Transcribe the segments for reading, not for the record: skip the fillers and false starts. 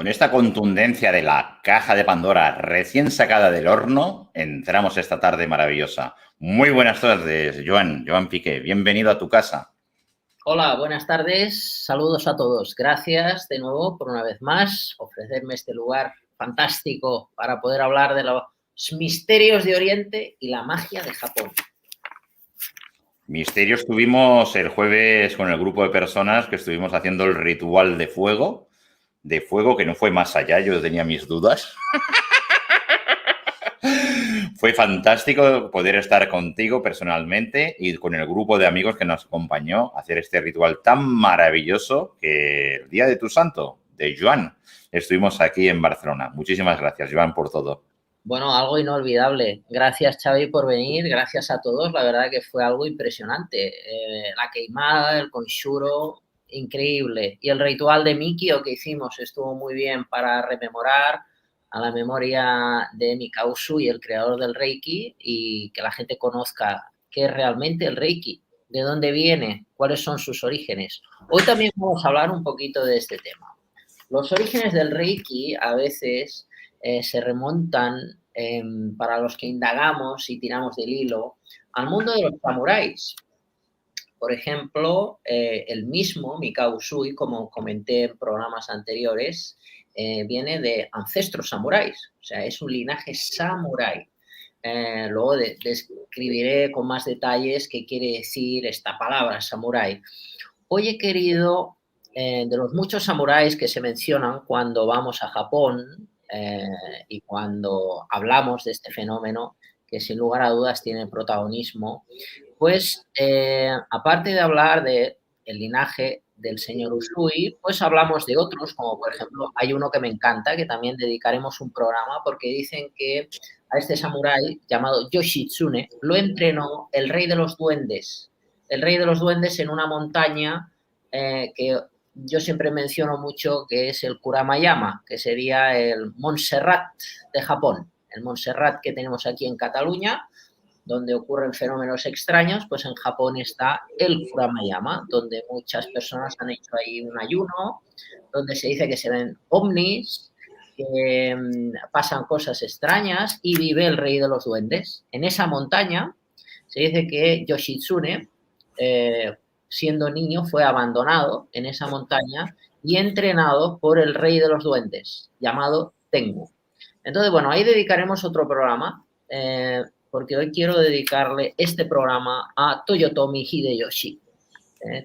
Con esta contundencia de la caja de Pandora recién sacada del horno, entramos esta tarde maravillosa. Muy buenas tardes, Joan Piqué. Bienvenido a tu casa. Hola, buenas tardes. Saludos a todos. Gracias de nuevo por una vez más ofrecerme este lugar fantástico para poder hablar de los misterios de Oriente y la magia de Japón. Misterios tuvimos el jueves con el grupo de personas que estuvimos haciendo el ritual de fuego que no fue más allá, yo tenía mis dudas. Fue fantástico poder estar contigo personalmente y con el grupo de amigos que nos acompañó a hacer este ritual tan maravilloso que el día de tu santo, de Joan, estuvimos aquí en Barcelona. Muchísimas gracias, Joan, por todo. Bueno, algo inolvidable. Gracias, Xavi, por venir. Gracias a todos. La verdad que fue algo impresionante. La queimada, el conjuro, increíble. Y el ritual de Mikio que hicimos estuvo muy bien para rememorar a la memoria de Mikao Usui, el creador del Reiki, y que la gente conozca qué es realmente el Reiki, de dónde viene, cuáles son sus orígenes. Hoy también vamos a hablar un poquito de este tema. Los orígenes del Reiki a veces se remontan, para los que indagamos y tiramos del hilo, al mundo de los samuráis. Por ejemplo, el mismo Mikao Usui, como comenté en programas anteriores, viene de ancestros samuráis, o sea, es un linaje samurái. Luego describiré con más detalles qué quiere decir esta palabra, samurái. Hoy he querido, de los muchos samuráis que se mencionan cuando vamos a Japón y cuando hablamos de este fenómeno, que sin lugar a dudas tiene protagonismo, pues aparte de hablar del linaje del señor Usui, pues hablamos de otros, como por ejemplo, hay uno que me encanta, que también dedicaremos un programa, porque dicen que a este samurái llamado Yoshitsune lo entrenó el rey de los duendes. El rey de los duendes en una montaña que yo siempre menciono mucho, que es el Kuramayama, que sería el Montserrat de Japón. El Montserrat que tenemos aquí en Cataluña, donde ocurren fenómenos extraños, pues en Japón está el Kuramayama, donde muchas personas han hecho ahí un ayuno, donde se dice que se ven ovnis, que pasan cosas extrañas y vive el rey de los duendes. En esa montaña se dice que Yoshitsune, siendo niño, fue abandonado en esa montaña y entrenado por el rey de los duendes, llamado Tengu. Entonces, bueno, ahí dedicaremos otro programa, porque hoy quiero dedicarle este programa a Toyotomi Hideyoshi.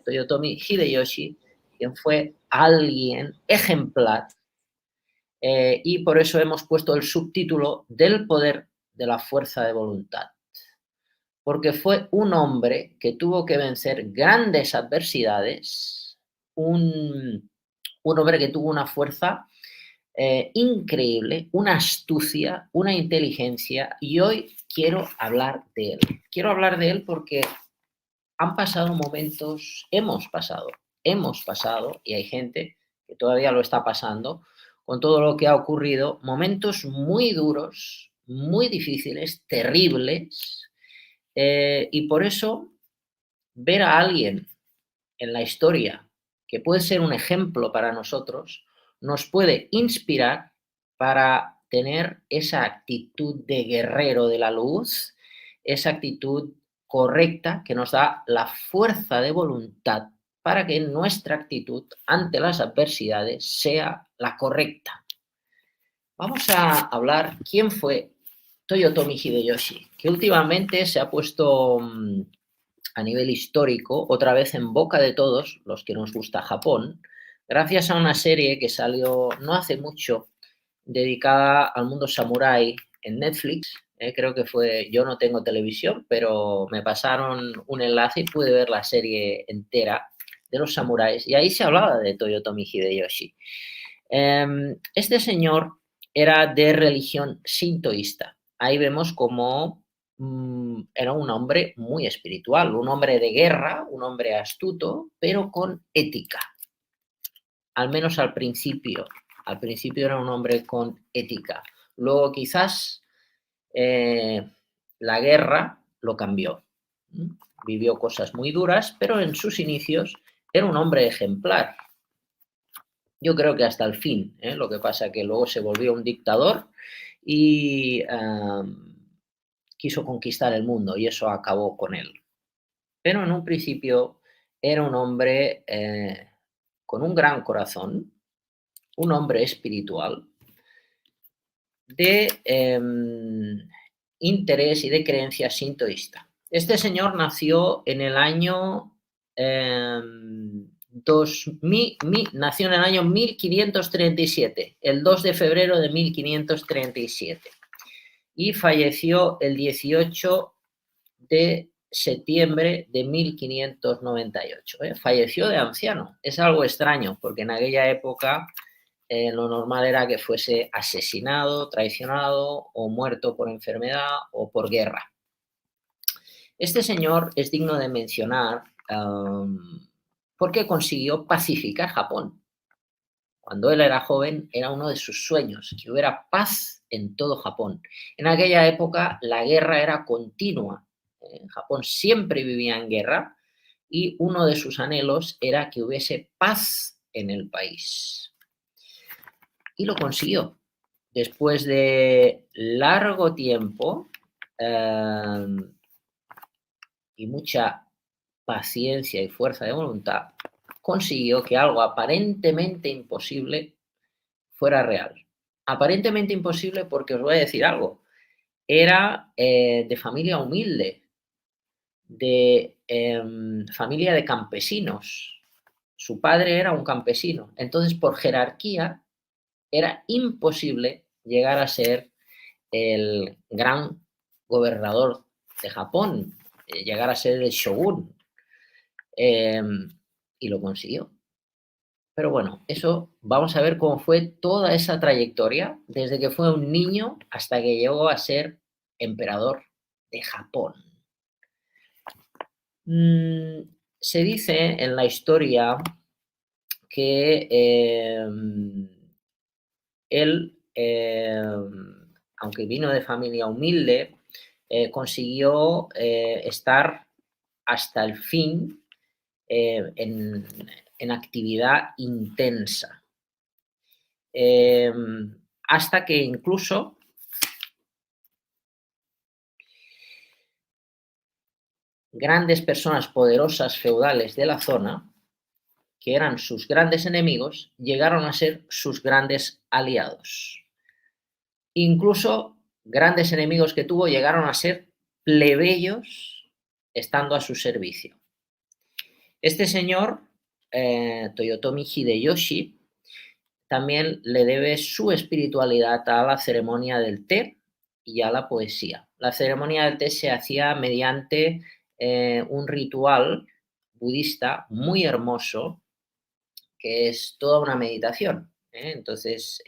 Toyotomi Hideyoshi, quien fue alguien ejemplar, y por eso hemos puesto el subtítulo del poder de la fuerza de voluntad. Porque fue un hombre que tuvo que vencer grandes adversidades, un hombre que tuvo una fuerza increíble, una astucia, una inteligencia, y hoy quiero hablar de él. Quiero hablar de él porque han pasado momentos, hemos pasado, y hay gente que todavía lo está pasando, con todo lo que ha ocurrido, momentos muy duros, muy difíciles, terribles, y por eso ver a alguien en la historia que puede ser un ejemplo para nosotros, nos puede inspirar para tener esa actitud de guerrero de la luz, esa actitud correcta que nos da la fuerza de voluntad para que nuestra actitud ante las adversidades sea la correcta. Vamos a hablar quién fue Toyotomi Hideyoshi, que últimamente se ha puesto a nivel histórico, otra vez en boca de todos los que nos gusta Japón, gracias a una serie que salió no hace mucho, dedicada al mundo samurái en Netflix. Creo que fue, yo no tengo televisión, pero me pasaron un enlace y pude ver la serie entera de los samuráis, y ahí se hablaba de Toyotomi Hideyoshi. Este señor era de religión sintoísta. Ahí vemos cómo era un hombre muy espiritual, un hombre de guerra, un hombre astuto, pero con ética. Al menos al principio. Al principio era un hombre con ética. Luego quizás la guerra lo cambió. Vivió cosas muy duras, pero en sus inicios era un hombre ejemplar. Yo creo que hasta el fin, lo que pasa que luego se volvió un dictador y quiso conquistar el mundo y eso acabó con él. Pero en un principio era un hombre con un gran corazón, un hombre espiritual, de interés y de creencia sintoísta. Este señor nació en el año 2000, nació en el año 1537, el 2 de febrero de 1537, y falleció el 18 de septiembre de 1598. Falleció de anciano. Es algo extraño, porque en aquella época lo normal era que fuese asesinado, traicionado o muerto por enfermedad o por guerra. Este señor es digno de mencionar porque consiguió pacificar Japón. Cuando él era joven, era uno de sus sueños, que hubiera paz en todo Japón. En aquella época, la guerra era continua. Japón siempre vivía en guerra y uno de sus anhelos era que hubiese paz en el país. Y lo consiguió. Después de largo tiempo y mucha paciencia y fuerza de voluntad, consiguió que algo aparentemente imposible fuera real. Aparentemente imposible porque os voy a decir algo. Era de familia humilde, de familia de campesinos. Su padre era un campesino. Entonces, por jerarquía, era imposible llegar a ser el gran gobernador de Japón, llegar a ser el shogun. Y lo consiguió. Pero bueno, eso vamos a ver cómo fue toda esa trayectoria, desde que fue un niño hasta que llegó a ser emperador de Japón. Se dice en la historia que él, aunque vino de familia humilde, consiguió estar hasta el fin en actividad intensa. Hasta que incluso grandes personas poderosas feudales de la zona, que eran sus grandes enemigos, llegaron a ser sus grandes aliados. Incluso grandes enemigos que tuvo llegaron a ser plebeyos estando a su servicio. Este señor, Toyotomi Hideyoshi, también le debe su espiritualidad a la ceremonia del té y a la poesía. La ceremonia del té se hacía mediante un ritual budista muy hermoso, que es toda una meditación. Entonces,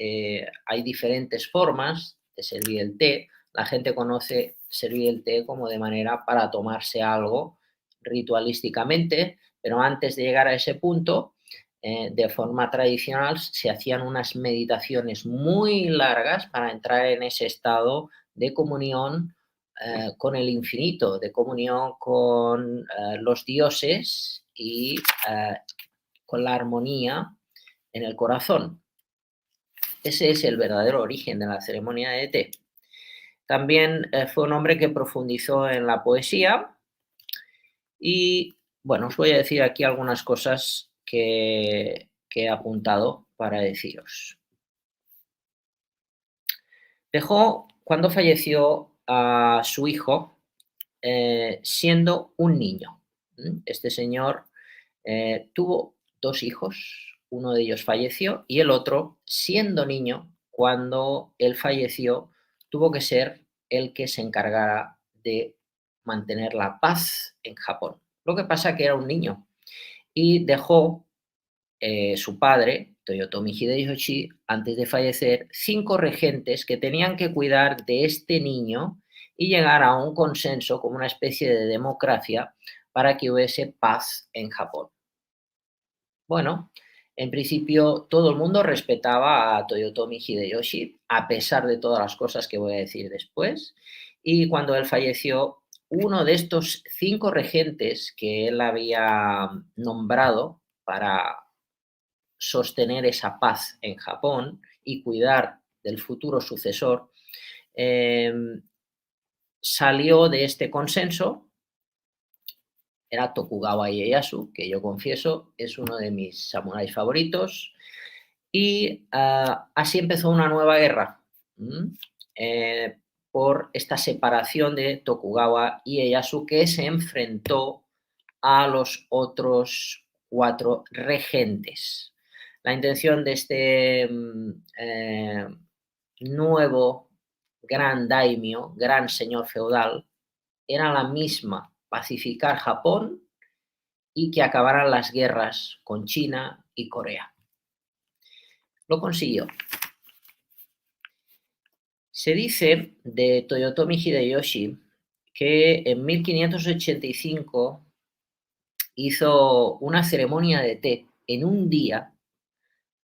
hay diferentes formas de servir el té. La gente conoce servir el té como de manera para tomarse algo ritualísticamente, pero antes de llegar a ese punto, de forma tradicional, se hacían unas meditaciones muy largas para entrar en ese estado de comunión con el infinito, de comunión con los dioses y con la armonía en el corazón. Ese es el verdadero origen de la ceremonia de té. También fue un hombre que profundizó en la poesía y, bueno, os voy a decir aquí algunas cosas que he apuntado para deciros. Dejó, cuando falleció, a su hijo siendo un niño. Este señor tuvo 2 hijos, uno de ellos falleció y el otro, siendo niño, cuando él falleció, tuvo que ser el que se encargara de mantener la paz en Japón. Lo que pasa que era un niño y dejó su padre, Toyotomi Hideyoshi, antes de fallecer, 5 regentes que tenían que cuidar de este niño y llegar a un consenso como una especie de democracia para que hubiese paz en Japón. Bueno, en principio todo el mundo respetaba a Toyotomi Hideyoshi, a pesar de todas las cosas que voy a decir después, y cuando él falleció, uno de estos 5 regentes que él había nombrado para sostener esa paz en Japón y cuidar del futuro sucesor, salió de este consenso, era Tokugawa Ieyasu, que yo confieso es uno de mis samuráis favoritos, y así empezó una nueva guerra por esta separación de Tokugawa y Ieyasu, que se enfrentó a los otros 4 regentes. La intención de este nuevo gran daimyo, gran señor feudal, era la misma: pacificar Japón y que acabaran las guerras con China y Corea. Lo consiguió. Se dice de Toyotomi Hideyoshi que en 1585 hizo una ceremonia de té en un día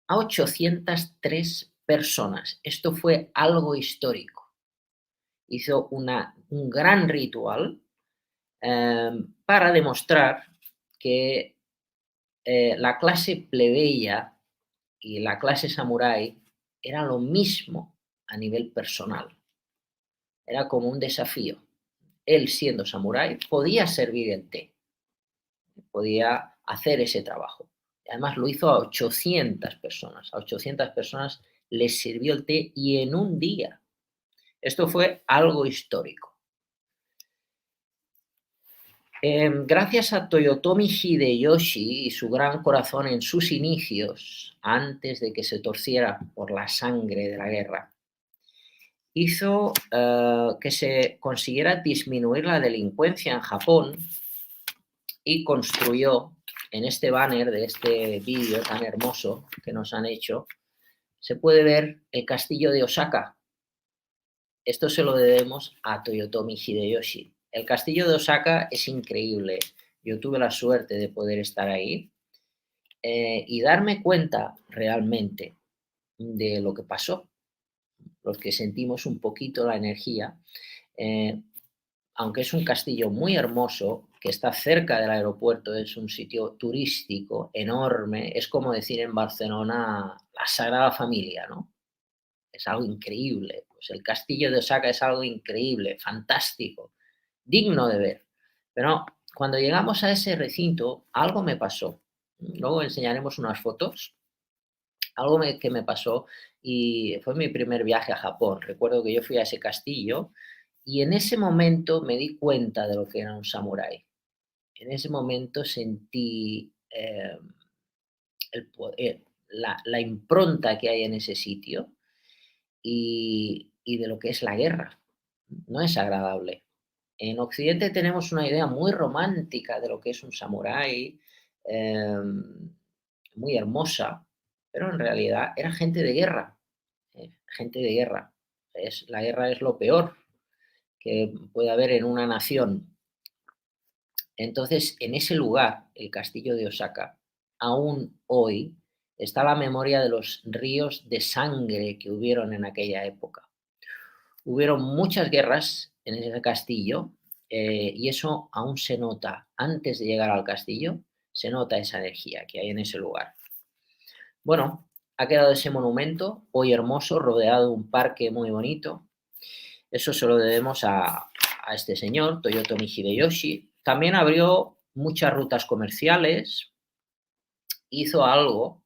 a 803 personas. Esto fue algo histórico. Hizo un gran ritual para demostrar que la clase plebeya y la clase samurái era lo mismo a nivel personal. Era como un desafío. Él, siendo samurái, podía servir el té, podía hacer ese trabajo. Y además lo hizo a 800 personas. A 800 personas les sirvió el té y en un día. Esto fue algo histórico. Gracias a Toyotomi Hideyoshi y su gran corazón en sus inicios, antes de que se torciera por la sangre de la guerra, hizo que se consiguiera disminuir la delincuencia en Japón y construyó en este banner de este vídeo tan hermoso que nos han hecho, se puede ver el castillo de Osaka. Esto se lo debemos a Toyotomi Hideyoshi. El castillo de Osaka es increíble. Yo tuve la suerte de poder estar ahí y darme cuenta realmente de lo que pasó. Los que sentimos un poquito la energía, aunque es un castillo muy hermoso, que está cerca del aeropuerto, es un sitio turístico enorme, es como decir en Barcelona la Sagrada Familia, ¿no? Es algo increíble. Pues el castillo de Osaka es algo increíble, fantástico, digno de ver. Pero cuando llegamos a ese recinto, algo me pasó. Luego enseñaremos unas fotos. Algo que me pasó y fue mi primer viaje a Japón. Recuerdo que yo fui a ese castillo y en ese momento me di cuenta de lo que era un samurái. En ese momento sentí la impronta que hay en ese sitio y de lo que es la guerra. No es agradable. En Occidente tenemos una idea muy romántica de lo que es un samurái, muy hermosa, pero en realidad era gente de guerra, gente de guerra. La guerra es lo peor que puede haber en una nación. Entonces, en ese lugar, el castillo de Osaka, aún hoy está la memoria de los ríos de sangre que hubieron en aquella época. Hubieron muchas guerras en ese castillo y eso aún se nota. Antes de llegar al castillo, se nota esa energía que hay en ese lugar. Bueno, ha quedado ese monumento, hoy hermoso, rodeado de un parque muy bonito. Eso se lo debemos a este señor, Toyotomi Hideyoshi. También abrió muchas rutas comerciales, hizo algo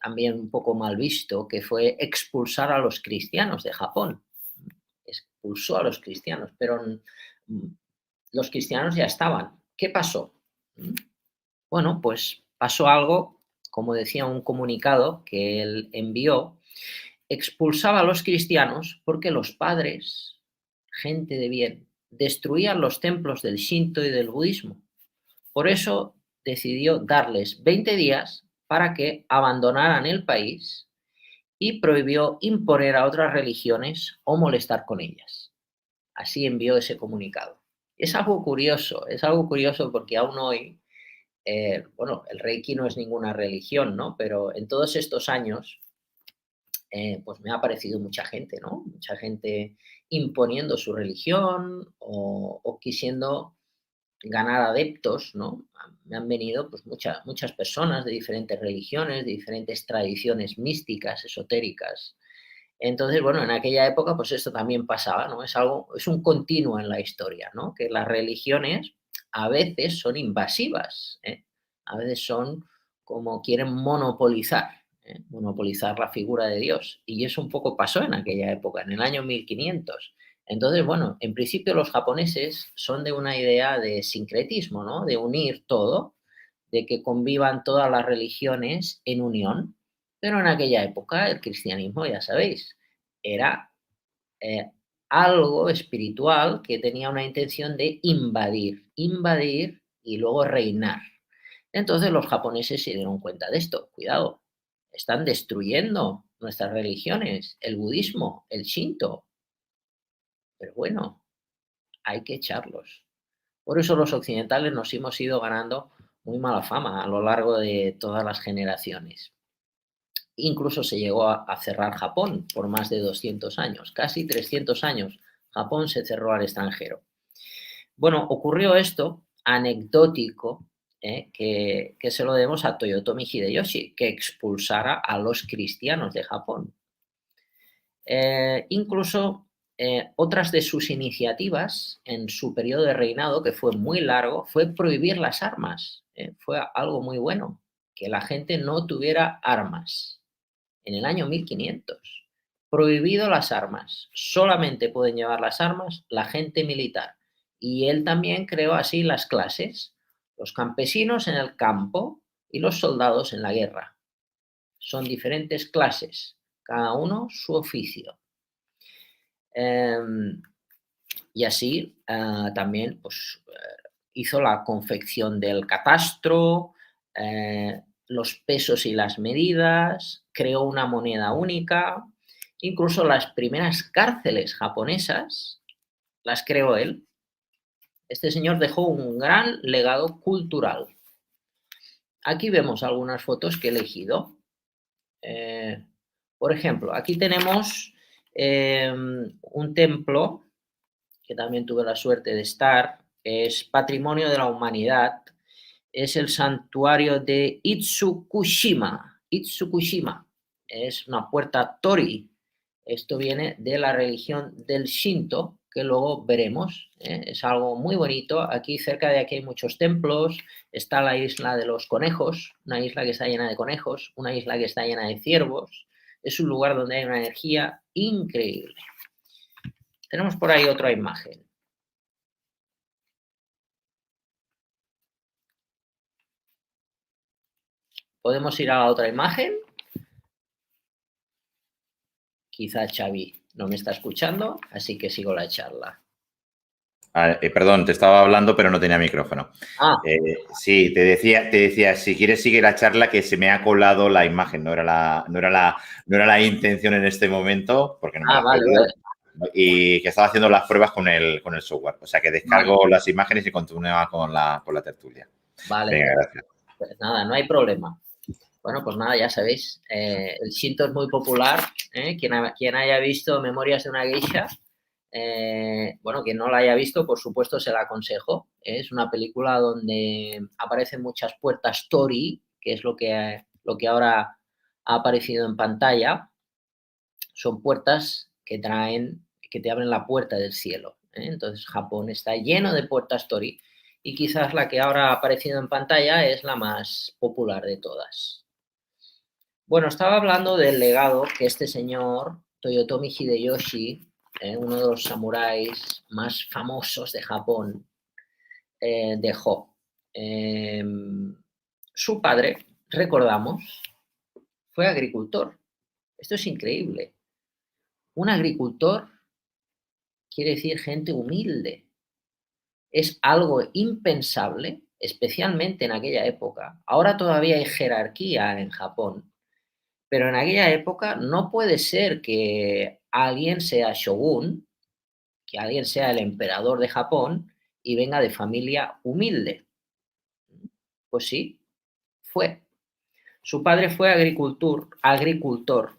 también un poco mal visto, que fue expulsar a los cristianos de Japón. Expulsó a los cristianos, pero los cristianos ya estaban. ¿Qué pasó? Bueno, pues pasó algo, como decía un comunicado que él envió, expulsaba a los cristianos porque los padres, gente de bien, destruían los templos del Shinto y del budismo. Por eso decidió darles 20 días para que abandonaran el país y prohibió imponer a otras religiones o molestar con ellas. Así envió ese comunicado. Es algo curioso porque aún hoy, bueno, el Reiki no es ninguna religión, ¿no? Pero en todos estos años, pues me ha aparecido mucha gente, ¿no? Mucha gente imponiendo su religión o quisiendo ganar adeptos, ¿no? Me han venido pues muchas personas de diferentes religiones, de diferentes tradiciones místicas, esotéricas. Entonces, bueno, en aquella época pues esto también pasaba, ¿no? Es un continuo en la historia, ¿no? Que las religiones a veces son invasivas, ¿eh? A veces son como quieren monopolizar, monopolizar la figura de Dios. Y eso un poco pasó en aquella época, en el año 1500. Entonces, bueno, en principio los japoneses son de una idea de sincretismo, ¿no? De unir todo, de que convivan todas las religiones en unión. Pero en aquella época el cristianismo, ya sabéis, era eh, algo espiritual que tenía una intención de invadir y luego reinar. Entonces los japoneses se dieron cuenta de esto. Cuidado, están destruyendo nuestras religiones, el budismo, el shinto. Pero bueno, hay que echarlos. Por eso los occidentales nos hemos ido ganando muy mala fama a lo largo de todas las generaciones. Incluso se llegó a cerrar Japón por más de 200 años, casi 300 años. Japón se cerró al extranjero. Bueno, ocurrió esto anecdótico, que se lo debemos a Toyotomi Hideyoshi, que expulsara a los cristianos de Japón. Incluso otras de sus iniciativas en su periodo de reinado, que fue muy largo, fue prohibir las armas. Fue algo muy bueno, que la gente no tuviera armas. En el año 1500, prohibido las armas. Solamente pueden llevar las armas la gente militar. Y él también creó así las clases, los campesinos en el campo y los soldados en la guerra. Son diferentes clases, cada uno su oficio. Y así también pues, hizo la confección del catastro, los pesos y las medidas, creó una moneda única, incluso las primeras cárceles japonesas las creó él. Este señor dejó un gran legado cultural. Aquí vemos algunas fotos que he elegido. Por ejemplo, aquí tenemos un templo que también tuve la suerte de estar, es Patrimonio de la Humanidad, es el santuario de Itsukushima. Itsukushima es una puerta Tori. Esto viene de la religión del Shinto, que luego veremos. Es algo muy bonito. Aquí cerca de aquí hay muchos templos. Está la isla de los conejos, una isla que está llena de conejos, una isla que está llena de ciervos. Es un lugar donde hay una energía increíble. Tenemos por ahí otra imagen. Podemos ir a la otra imagen. Quizá Xavi no me está escuchando, así que sigo la charla. Perdón, te estaba hablando, pero no tenía micrófono. Sí, te decía, si quieres sigue la charla, que se me ha colado la imagen, no era la intención en este momento, porque no me la vale. y que estaba haciendo las pruebas con el software. O sea, que descargo las imágenes y continúa con la tertulia. Vale. Venga, gracias. Pues nada, no hay problema. Bueno, pues nada, ya sabéis, el Shinto es muy popular. Quien haya visto Memorias de una geisha, bueno, quien no la haya visto, por supuesto, se la aconsejo. Es una película donde aparecen muchas puertas Tori, que es lo que ahora ha aparecido en pantalla. Son puertas que te abren la puerta del cielo. Entonces, Japón está lleno de puertas Tori y quizás la que ahora ha aparecido en pantalla es la más popular de todas. Bueno, estaba hablando del legado que este señor, Toyotomi Hideyoshi, uno de los samuráis más famosos de Japón, dejó. Su padre, recordamos, fue agricultor. Esto es increíble. Un agricultor quiere decir gente humilde. Es algo impensable, especialmente en aquella época. Ahora todavía hay jerarquía en Japón, pero en aquella época no puede ser que alguien sea shogun, que alguien sea el emperador de Japón y venga de familia humilde. Pues sí, fue. Su padre fue agricultor,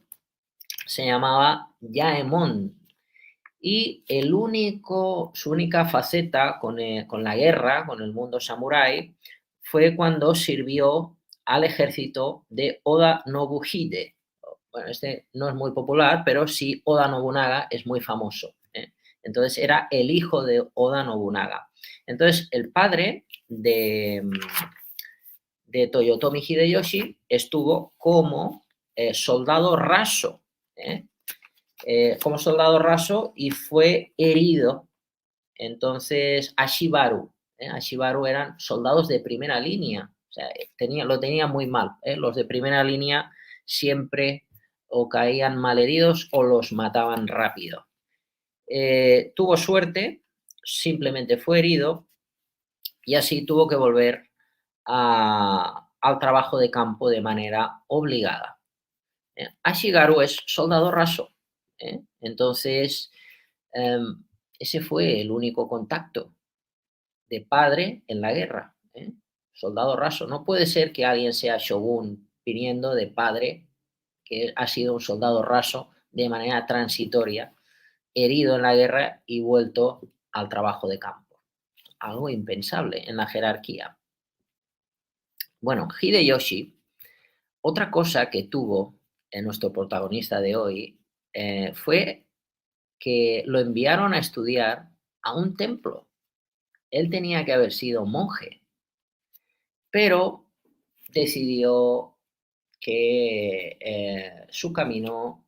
se llamaba Yaemon, Y su única faceta con la guerra, con el mundo samurái, fue cuando sirvió al ejército de Oda Nobuhide. Bueno, este no es muy popular, pero sí Oda Nobunaga es muy famoso, ¿eh? Entonces era el hijo de Oda Nobunaga. Entonces el padre de Toyotomi Hideyoshi estuvo como soldado raso, ¿eh? Como soldado raso y fue herido. Entonces, Ashibaru, Ashibaru eran soldados de primera línea, o sea, lo tenía muy mal, los de primera línea siempre o caían malheridos o los mataban rápido. Tuvo suerte, simplemente fue herido y así tuvo que volver al trabajo de campo de manera obligada. Ashigaru es soldado raso, entonces ese fue el único contacto de padre en la guerra, soldado raso. No puede ser que alguien sea shogun viniendo de padre que ha sido un soldado raso de manera transitoria, herido en la guerra y vuelto al trabajo de campo. Algo impensable en la jerarquía. Bueno, Hideyoshi, otra cosa que tuvo en nuestro protagonista de hoy fue que lo enviaron a estudiar a un templo. Él tenía que haber sido monje, pero decidió que su camino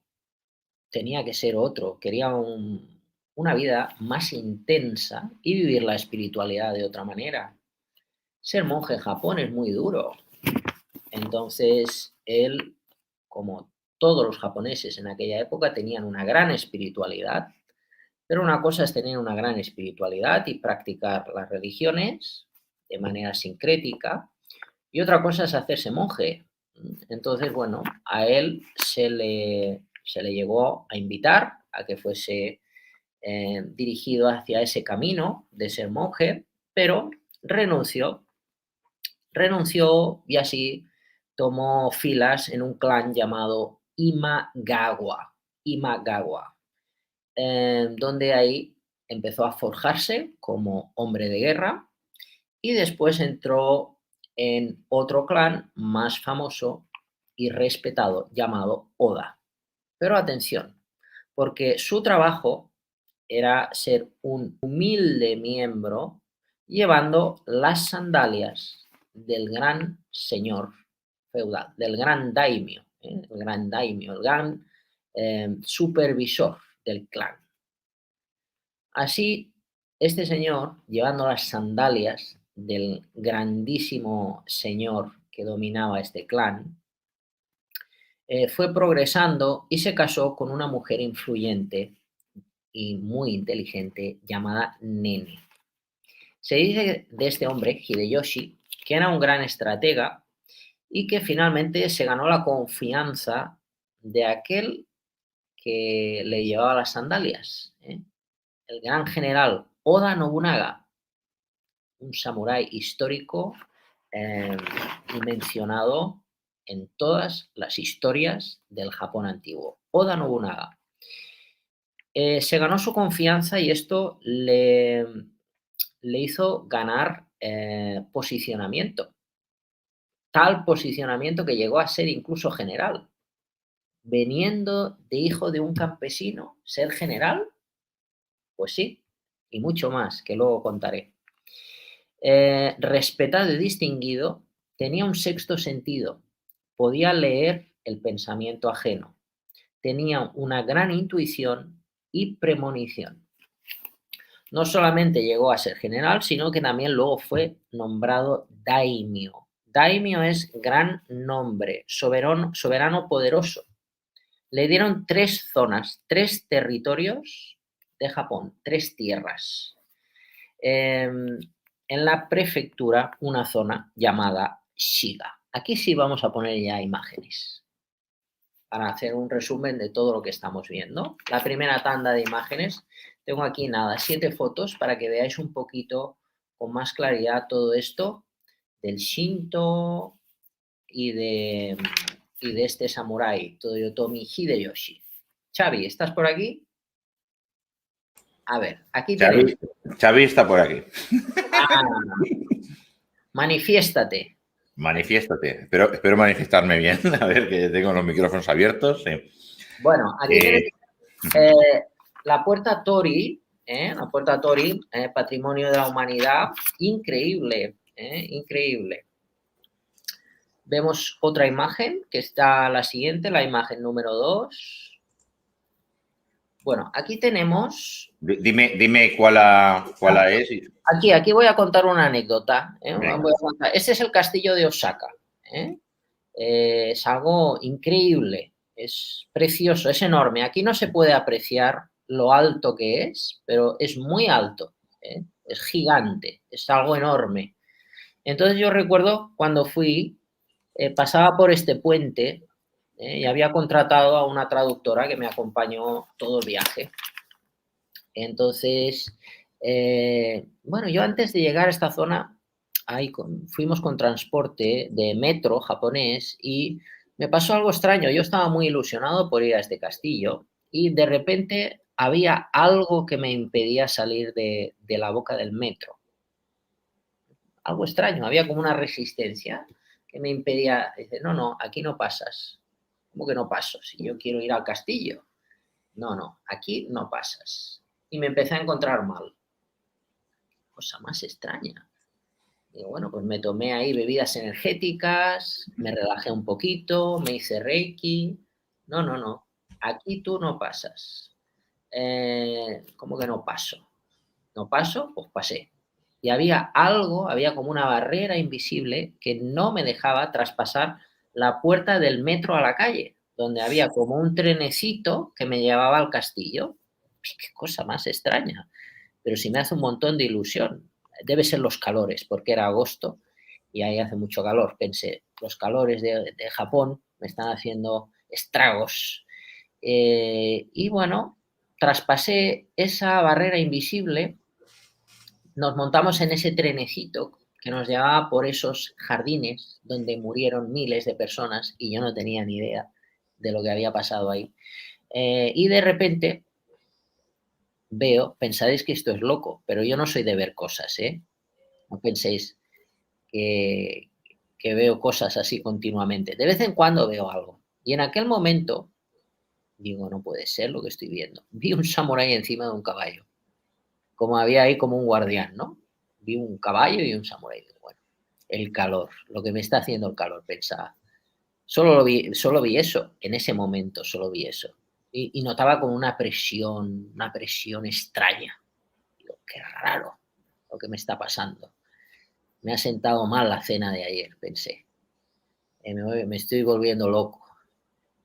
tenía que ser otro, quería una vida más intensa y vivir la espiritualidad de otra manera. Ser monje en Japón es muy duro. Entonces, él, como todos los japoneses en aquella época, tenían una gran espiritualidad, pero una cosa es tener una gran espiritualidad y practicar las religiones de manera sincrética, y otra cosa es hacerse monje. Entonces, bueno, a él se le llegó a invitar a que fuese dirigido hacia ese camino de ser monje, pero renunció. Renunció y así tomó filas en un clan llamado Imagawa. Imagawa, donde ahí empezó a forjarse como hombre de guerra y después entró en otro clan más famoso y respetado llamado Oda. Pero atención, porque su trabajo era ser un humilde miembro llevando las sandalias del gran señor feudal, del gran daimyo, el gran daimyo, el gran supervisor del clan. Así, este señor, llevando las sandalias del grandísimo señor que dominaba este clan, fue progresando y se casó con una mujer influyente y muy inteligente llamada Nene. Se dice de este hombre, Hideyoshi, que era un gran estratega y que finalmente se ganó la confianza de aquel que le llevaba las sandalias, el gran general Oda Nobunaga, un samurái histórico y mencionado en todas las historias del Japón antiguo. Oda Nobunaga. Se ganó su confianza y esto le hizo ganar posicionamiento. Tal posicionamiento que llegó a ser incluso general. Veniendo de hijo de un campesino, ser general, pues sí, y mucho más, que luego contaré. Respetado y distinguido, tenía un sexto sentido, podía leer el pensamiento ajeno, tenía una gran intuición y premonición. No solamente llegó a ser general, sino que también luego fue nombrado daimyo. Daimyo es gran nombre, soberano poderoso. Le dieron 3 zonas, 3 territorios de Japón, 3 tierras. En la prefectura, una zona llamada Shiga. Aquí sí vamos a poner ya imágenes para hacer un resumen de todo lo que estamos viendo. La primera tanda de imágenes, tengo aquí nada, 7 fotos para que veáis un poquito con más claridad todo esto del Shinto y de este samurái, Toyotomi Hideyoshi. Xavi, ¿estás por aquí? A ver, aquí tenemos. Xavi, Xavi está por aquí. Ah, manifiéstate. Manifiéstate. Espero manifestarme bien. A ver, que tengo los micrófonos abiertos. Sí. Bueno, aquí tenemos la puerta Tori, la puerta Tori, patrimonio de la humanidad, increíble, increíble. Vemos otra imagen, que está la siguiente, la imagen número 2. Bueno, aquí tenemos... Dime cuál es. Aquí voy a contar una anécdota. Este es el castillo de Osaka. Es algo increíble, es precioso, es enorme. Aquí no se puede apreciar lo alto que es, pero es muy alto, es gigante, es algo enorme. Entonces yo recuerdo cuando fui, pasaba por este puente y había contratado a una traductora que me acompañó todo el viaje. Entonces, bueno, yo antes de llegar a esta zona, fuimos con transporte de metro japonés y me pasó algo extraño. Yo estaba muy ilusionado por ir a este castillo y de repente había algo que me impedía salir de la boca del metro. Algo extraño, había como una resistencia que me impedía. Dice, no, aquí no pasas. ¿Cómo que no paso? Si yo quiero ir al castillo. No, aquí no pasas. Y me empecé a encontrar mal. Cosa más extraña. Digo, bueno, pues me tomé ahí bebidas energéticas, me relajé un poquito, me hice Reiki. No, aquí tú no pasas. ¿Cómo que no paso? ¿No paso? Pues pasé. Y había algo, había como una barrera invisible que no me dejaba traspasar la puerta del metro a la calle, donde había como un trenecito que me llevaba al castillo. Pues qué cosa más extraña, pero sí me hace un montón de ilusión. Debe ser los calores, porque era agosto y ahí hace mucho calor. Pensé, los calores de Japón me están haciendo estragos. Y bueno, traspasé esa barrera invisible, nos montamos en ese trenecito que nos llevaba por esos jardines donde murieron miles de personas y yo no tenía ni idea de lo que había pasado ahí. Y de repente pensaréis que esto es loco, pero yo no soy de ver cosas, ¿eh? No penséis que, que veo cosas así continuamente. De vez en cuando veo algo. Y en aquel momento digo, no puede ser lo que estoy viendo. Vi un samurái encima de un caballo. Como había ahí como un guardián, ¿no? Vi un caballo y un samurái. Bueno, el calor, lo que me está haciendo el calor, pensaba. Solo vi eso, en ese momento solo vi eso. Y notaba como una presión extraña. Digo, qué raro lo que me está pasando. Me ha sentado mal la cena de ayer, pensé. Me estoy volviendo loco.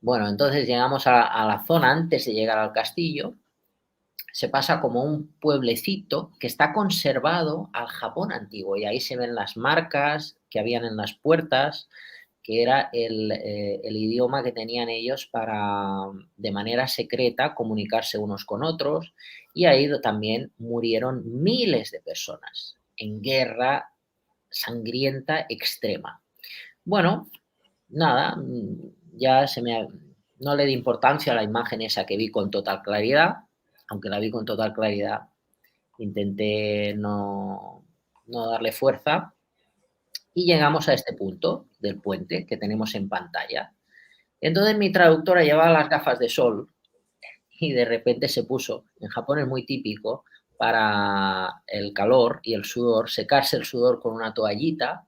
Bueno, entonces llegamos a la zona antes de llegar al castillo. Se pasa como un pueblecito que está conservado al Japón antiguo y ahí se ven las marcas que habían en las puertas, que era el idioma que tenían ellos para, de manera secreta, comunicarse unos con otros, y ahí también murieron miles de personas en guerra sangrienta extrema. Bueno, nada, ya no le di importancia a la imagen esa que vi con total claridad, aunque la vi con total claridad, intenté no darle fuerza y llegamos a este punto del puente que tenemos en pantalla. Entonces mi traductora llevaba las gafas de sol y de repente se puso, en Japón es muy típico, para el calor y el sudor, secarse el sudor con una toallita,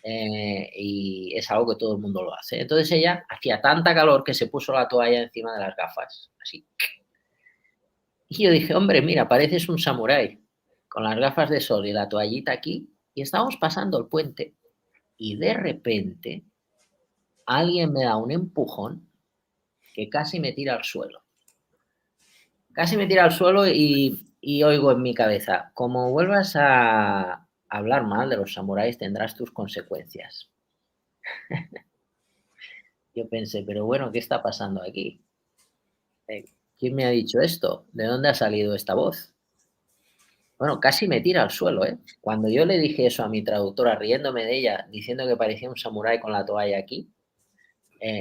y es algo que todo el mundo lo hace. Entonces ella hacía tanta calor que se puso la toalla encima de las gafas, así. Y yo dije, hombre, mira, pareces un samurái, con las gafas de sol y la toallita aquí, y estábamos pasando el puente, y de repente alguien me da un empujón que casi me tira al suelo. Casi me tira al suelo y oigo en mi cabeza, como vuelvas a hablar mal de los samuráis tendrás tus consecuencias. Yo pensé, pero bueno, ¿qué está pasando aquí? ¿Quién me ha dicho esto? ¿De dónde ha salido esta voz? Bueno, casi me tira al suelo, ¿eh? Cuando yo le dije eso a mi traductora, riéndome de ella, diciendo que parecía un samurái con la toalla aquí,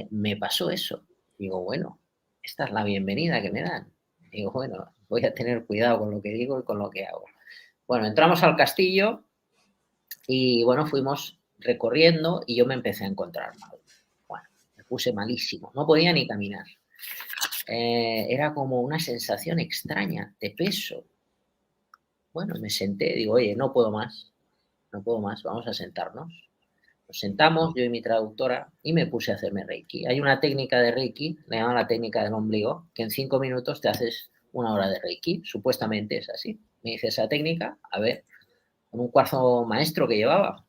me pasó eso. Digo, bueno, esta es la bienvenida que me dan. Digo, bueno, voy a tener cuidado con lo que digo y con lo que hago. Bueno, entramos al castillo y, bueno, fuimos recorriendo y yo me empecé a encontrar mal. Bueno, me puse malísimo, no podía ni caminar. Era como una sensación extraña de peso. Bueno, me senté, digo, oye, no puedo más, vamos a sentarnos. Nos sentamos, yo y mi traductora, y me puse a hacerme Reiki. Hay una técnica de Reiki, le llaman la técnica del ombligo, que en 5 minutos te haces 1 hora de Reiki, supuestamente es así. Me hice esa técnica, a ver, con un cuarzo maestro que llevaba,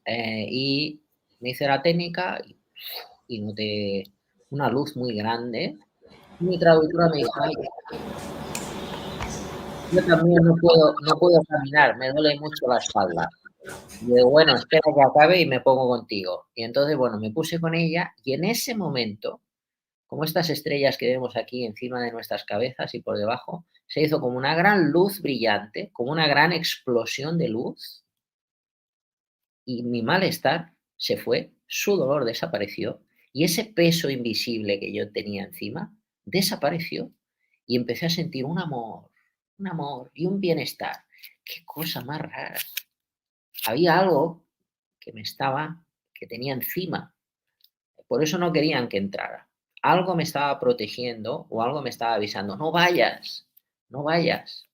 y me hice la técnica y noté una luz muy grande. Y mi traductora me dijo, ay, yo también no puedo caminar, me duele mucho la espalda. Y digo, bueno, espera que acabe y me pongo contigo. Y entonces, bueno, me puse con ella y en ese momento, como estas estrellas que vemos aquí encima de nuestras cabezas y por debajo, se hizo como una gran luz brillante, como una gran explosión de luz y mi malestar se fue, su dolor desapareció y ese peso invisible que yo tenía encima desapareció y empecé a sentir un amor y un bienestar. Qué cosa más rara. Había algo que que tenía encima. Por eso no querían que entrara. Algo me estaba protegiendo o algo me estaba avisando. No vayas, no vayas.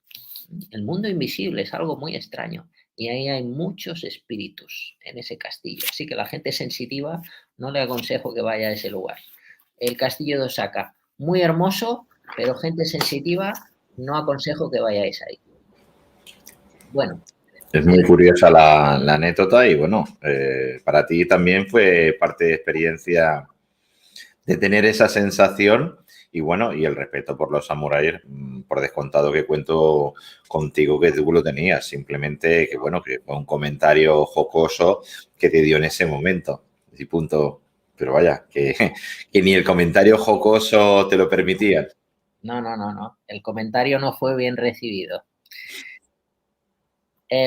El mundo invisible es algo muy extraño y ahí hay muchos espíritus en ese castillo. Así que la gente sensitiva no le aconsejo que vaya a ese lugar. El castillo de Osaka, muy hermoso, pero gente sensitiva no aconsejo que vayáis ahí. Bueno, Es muy curiosa la anécdota y bueno, para ti también fue parte de experiencia de tener esa sensación y bueno, y el respeto por los samuráis, por descontado que cuento contigo que tú lo tenías, simplemente que bueno, que fue un comentario jocoso que te dio en ese momento y punto. Pero vaya, que ni el comentario jocoso te lo permitía. no. El comentario no fue bien recibido.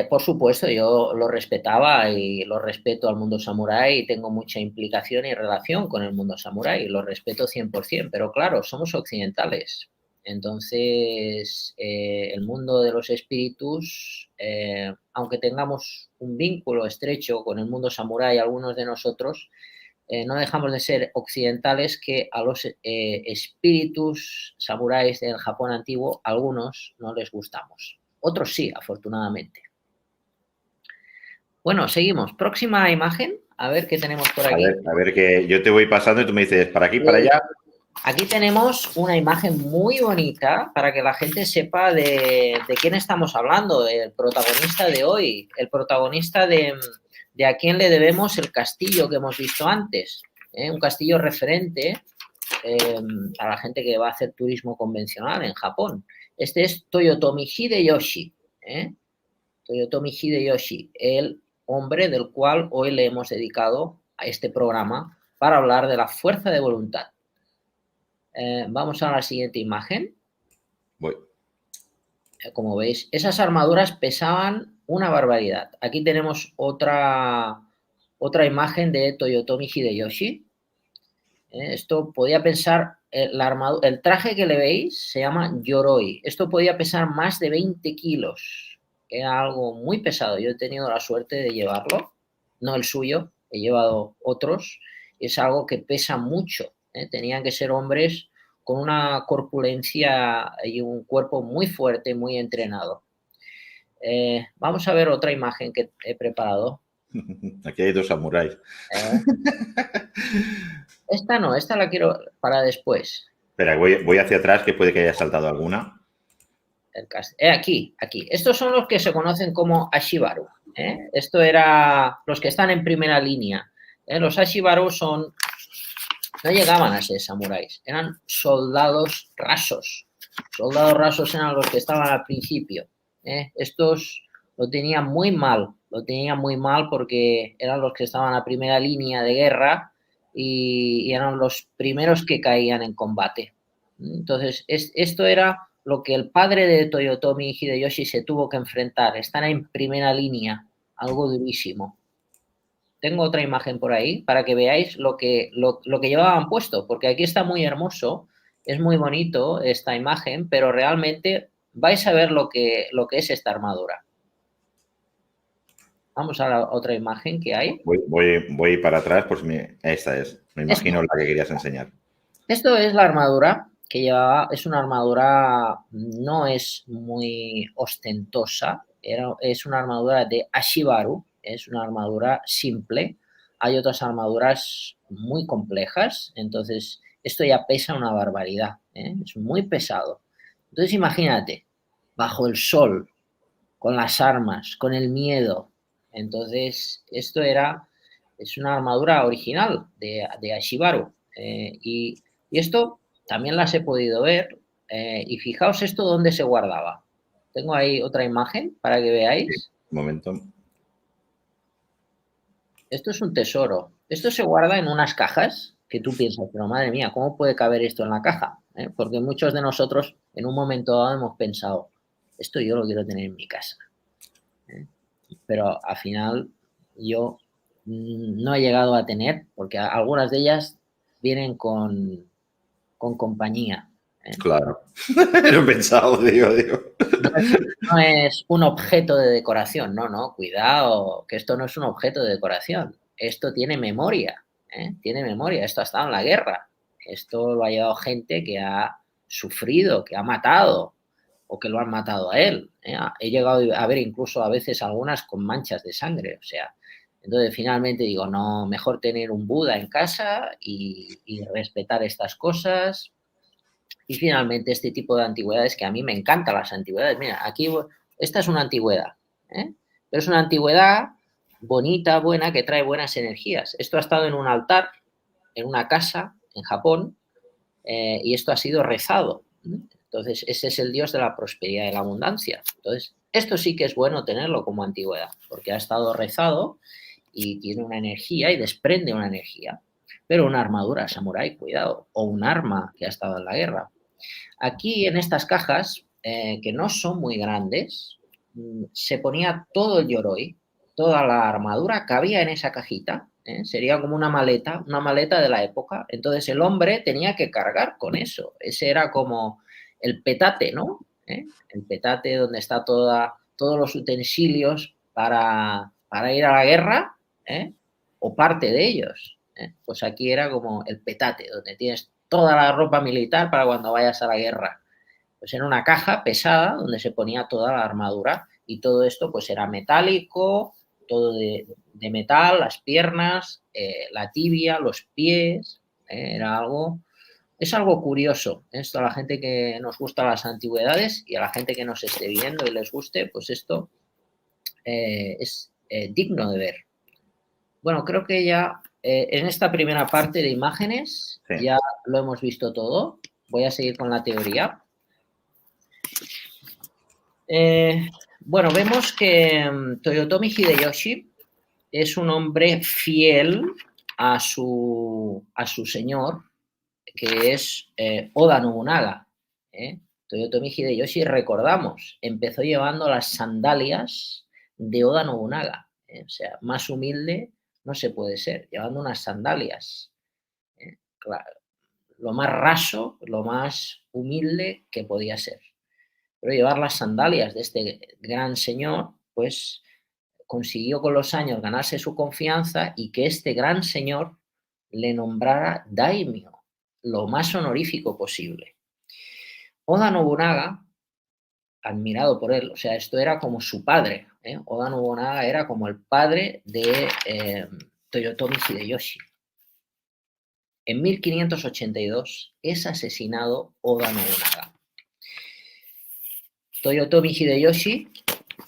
Por supuesto, yo lo respetaba y lo respeto al mundo samurái y tengo mucha implicación y relación con el mundo samurái, lo respeto 100%, pero claro, somos occidentales. Entonces, el mundo de los espíritus, aunque tengamos un vínculo estrecho con el mundo samurái, algunos de nosotros, no dejamos de ser occidentales que a los espíritus samuráis del Japón antiguo, algunos no les gustamos. Otros sí, afortunadamente. Bueno, seguimos. Próxima imagen. A ver qué tenemos por aquí. A ver que yo te voy pasando y tú me dices, para aquí, para allá. Aquí tenemos una imagen muy bonita para que la gente sepa de quién estamos hablando, del protagonista de hoy, el protagonista de a quién le debemos el castillo que hemos visto antes. Un castillo referente a la gente que va a hacer turismo convencional en Japón. Este es Toyotomi Hideyoshi. Toyotomi Hideyoshi, el hombre del cual hoy le hemos dedicado a este programa para hablar de la fuerza de voluntad. Vamos a la siguiente imagen. Voy. Como veis, esas armaduras pesaban una barbaridad. Aquí tenemos otra imagen de Toyotomi Hideyoshi. Esto podía pesar, el traje que le veis se llama Yoroi. Esto podía pesar más de 20 kilos. Era algo muy pesado. Yo he tenido la suerte de llevarlo, no el suyo, he llevado otros. Es algo que pesa mucho. Tenían que ser hombres con una corpulencia y un cuerpo muy fuerte, muy entrenado. Vamos a ver otra imagen que he preparado. Aquí hay dos samuráis. Esta no, esta la quiero para después. Espera, voy hacia atrás, que puede que haya saltado alguna. Aquí. Estos son los que se conocen como Ashibaru. Esto era los que están en primera línea. Los Ashibaru no llegaban a ser samuráis, eran soldados rasos. Soldados rasos eran los que estaban al principio. Estos lo tenían muy mal porque eran los que estaban a primera línea de guerra y eran los primeros que caían en combate. Entonces, esto era lo que el padre de Toyotomi Hideyoshi se tuvo que enfrentar, estar en primera línea, algo durísimo. Tengo otra imagen por ahí para que veáis lo que llevaban puesto, porque aquí está muy hermoso Es muy bonito esta imagen, pero realmente vais a ver lo que es esta armadura. Vamos a la otra imagen que hay. Voy para atrás, pues esta es. Me imagino Esto, la que querías enseñar. esto es la armadura que llevaba, es una armadura, no es muy ostentosa, es una armadura de Ashibaru, es una armadura simple. Hay otras armaduras muy complejas, entonces esto ya pesa una barbaridad, ¿eh? Es muy pesado. Entonces imagínate, bajo el sol, con las armas, con el miedo. Entonces, es una armadura original de Ashibaru. Y esto también las he podido ver. Y fijaos esto dónde se guardaba. Tengo ahí otra imagen para que Sí, veáis. un momento. Esto es un tesoro. Esto se guarda en unas cajas que tú piensas, pero madre mía, ¿cómo puede caber esto en la caja? Porque muchos de nosotros en un momento dado hemos pensado, esto yo lo quiero tener en mi casa. ¿Eh? Pero al final yo no he llegado a tener, porque algunas de ellas vienen con compañía. ¿Eh? Claro. Lo he pensado, digo. No es, no es un objeto de decoración, no, no, cuidado, que esto no es un objeto de decoración, esto tiene memoria, ¿eh? Tiene memoria, esto ha estado en la guerra, esto lo ha llevado gente que ha sufrido, que ha matado o que lo han matado a él. ¿Eh? He llegado a ver incluso a veces algunas con manchas de sangre, o sea, entonces finalmente digo, no, mejor tener un Buda en casa y respetar estas cosas, y finalmente este tipo de antigüedades que a mí me encantan las antigüedades. Mira, aquí esta es una antigüedad, ¿eh? Pero es una antigüedad bonita, buena, que trae buenas energías. Esto ha estado en un altar, en una casa, en Japón, y esto ha sido rezado. Entonces, ese es el dios de la prosperidad y la abundancia. Entonces, esto sí que es bueno tenerlo como antigüedad, porque ha estado rezado y tiene una energía y desprende una energía. Pero una armadura samurái, cuidado, o un arma que ha estado en la guerra. Aquí en estas cajas, que no son muy grandes, se ponía todo el yoroi, toda la armadura cabía en esa cajita, ¿eh? Sería como una maleta de la época. Entonces el hombre tenía que cargar con eso. Ese era como el petate, ¿no? El petate donde está todos los utensilios para ir a la guerra, ¿eh? O parte de ellos. Pues aquí era como el petate, donde tienes toda la ropa militar para cuando vayas a la guerra. Pues era una caja pesada donde se ponía toda la armadura y todo esto pues era metálico, todo de metal, las piernas, la tibia, los pies, era algo, es algo curioso. Esto a la gente que nos gusta las antigüedades y a la gente que nos esté viendo y les guste, pues esto es digno de ver. Bueno, creo que ya en esta primera parte de imágenes Sí. ya lo hemos visto todo. Voy a seguir con la teoría. Bueno, vemos que Toyotomi Hideyoshi es un hombre fiel a su señor, que es Oda Nobunaga. Toyotomi Hideyoshi, recordamos, empezó llevando las sandalias de Oda Nobunaga. O sea, más humilde no se puede ser, llevando unas sandalias. Claro, lo más raso, lo más humilde que podía ser. Pero llevar las sandalias de este gran señor, pues consiguió con los años ganarse su confianza y que este gran señor le nombrara daimyo, lo más honorífico posible. Oda Nobunaga, admirado por él, o sea, esto era como su padre, ¿eh? Oda Nobunaga era como el padre de Toyotomi Hideyoshi. En 1582 es asesinado Oda Nobunaga. Toyotomi Hideyoshi,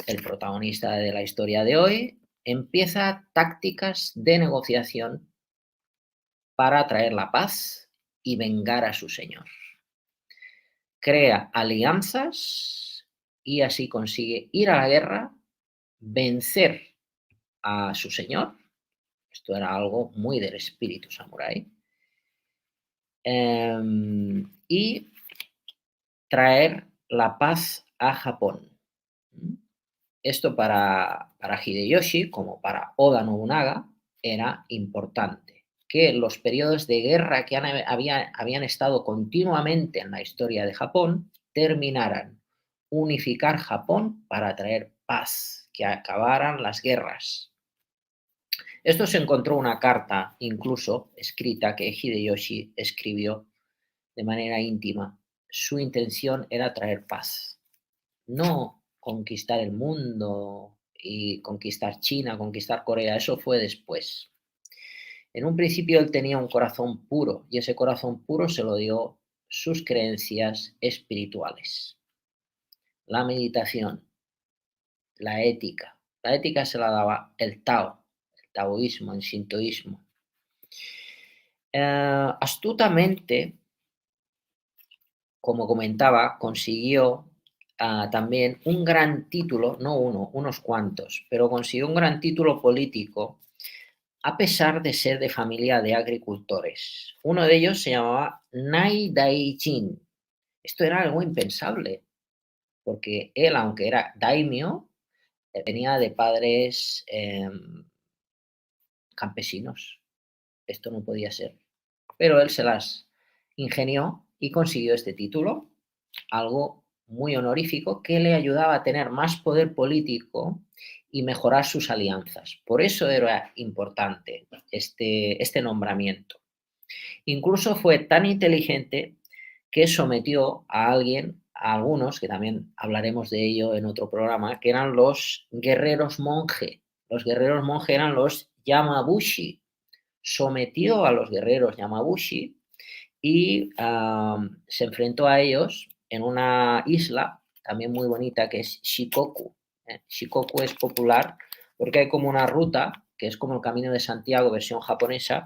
el protagonista de la historia de hoy, empieza tácticas de negociación para traer la paz y vengar a su señor. Crea alianzas y así consigue ir a la guerra, vencer a su señor. Esto era algo muy del espíritu samurái. Y traer la paz a Japón. Esto para Hideyoshi, como para Oda Nobunaga, era importante, que los periodos de guerra que habían estado continuamente en la historia de Japón terminaran, unificar Japón para traer paz, que acabaran las guerras. Esto se encontró una carta, incluso escrita, que Hideyoshi escribió de manera íntima. Su intención era traer paz, no conquistar el mundo y conquistar China, conquistar Corea, eso fue después. En un principio él tenía un corazón puro y ese corazón puro se lo dio sus creencias espirituales. La meditación, la ética. La ética se la daba el Tao, el taoísmo, el sintoísmo. Astutamente, como comentaba, consiguió también un gran título, no uno, unos cuantos, pero consiguió un gran título político a pesar de ser de familia de agricultores. Uno de ellos se llamaba Nai Daijin. Esto era algo impensable, porque él, aunque era daimyo, venía de padres campesinos. Esto no podía ser. Pero él se las ingenió y consiguió este título, algo muy honorífico que le ayudaba a tener más poder político y mejorar sus alianzas. Por eso era importante este nombramiento. Incluso fue tan inteligente que sometió a algunos, que también hablaremos de ello en otro programa, que eran los guerreros monje. Los guerreros monje eran los Yamabushi. Sometió a los guerreros Yamabushi y se enfrentó a ellos en una isla también muy bonita que es Shikoku. Shikoku es popular porque hay como una ruta que es como el Camino de Santiago versión japonesa,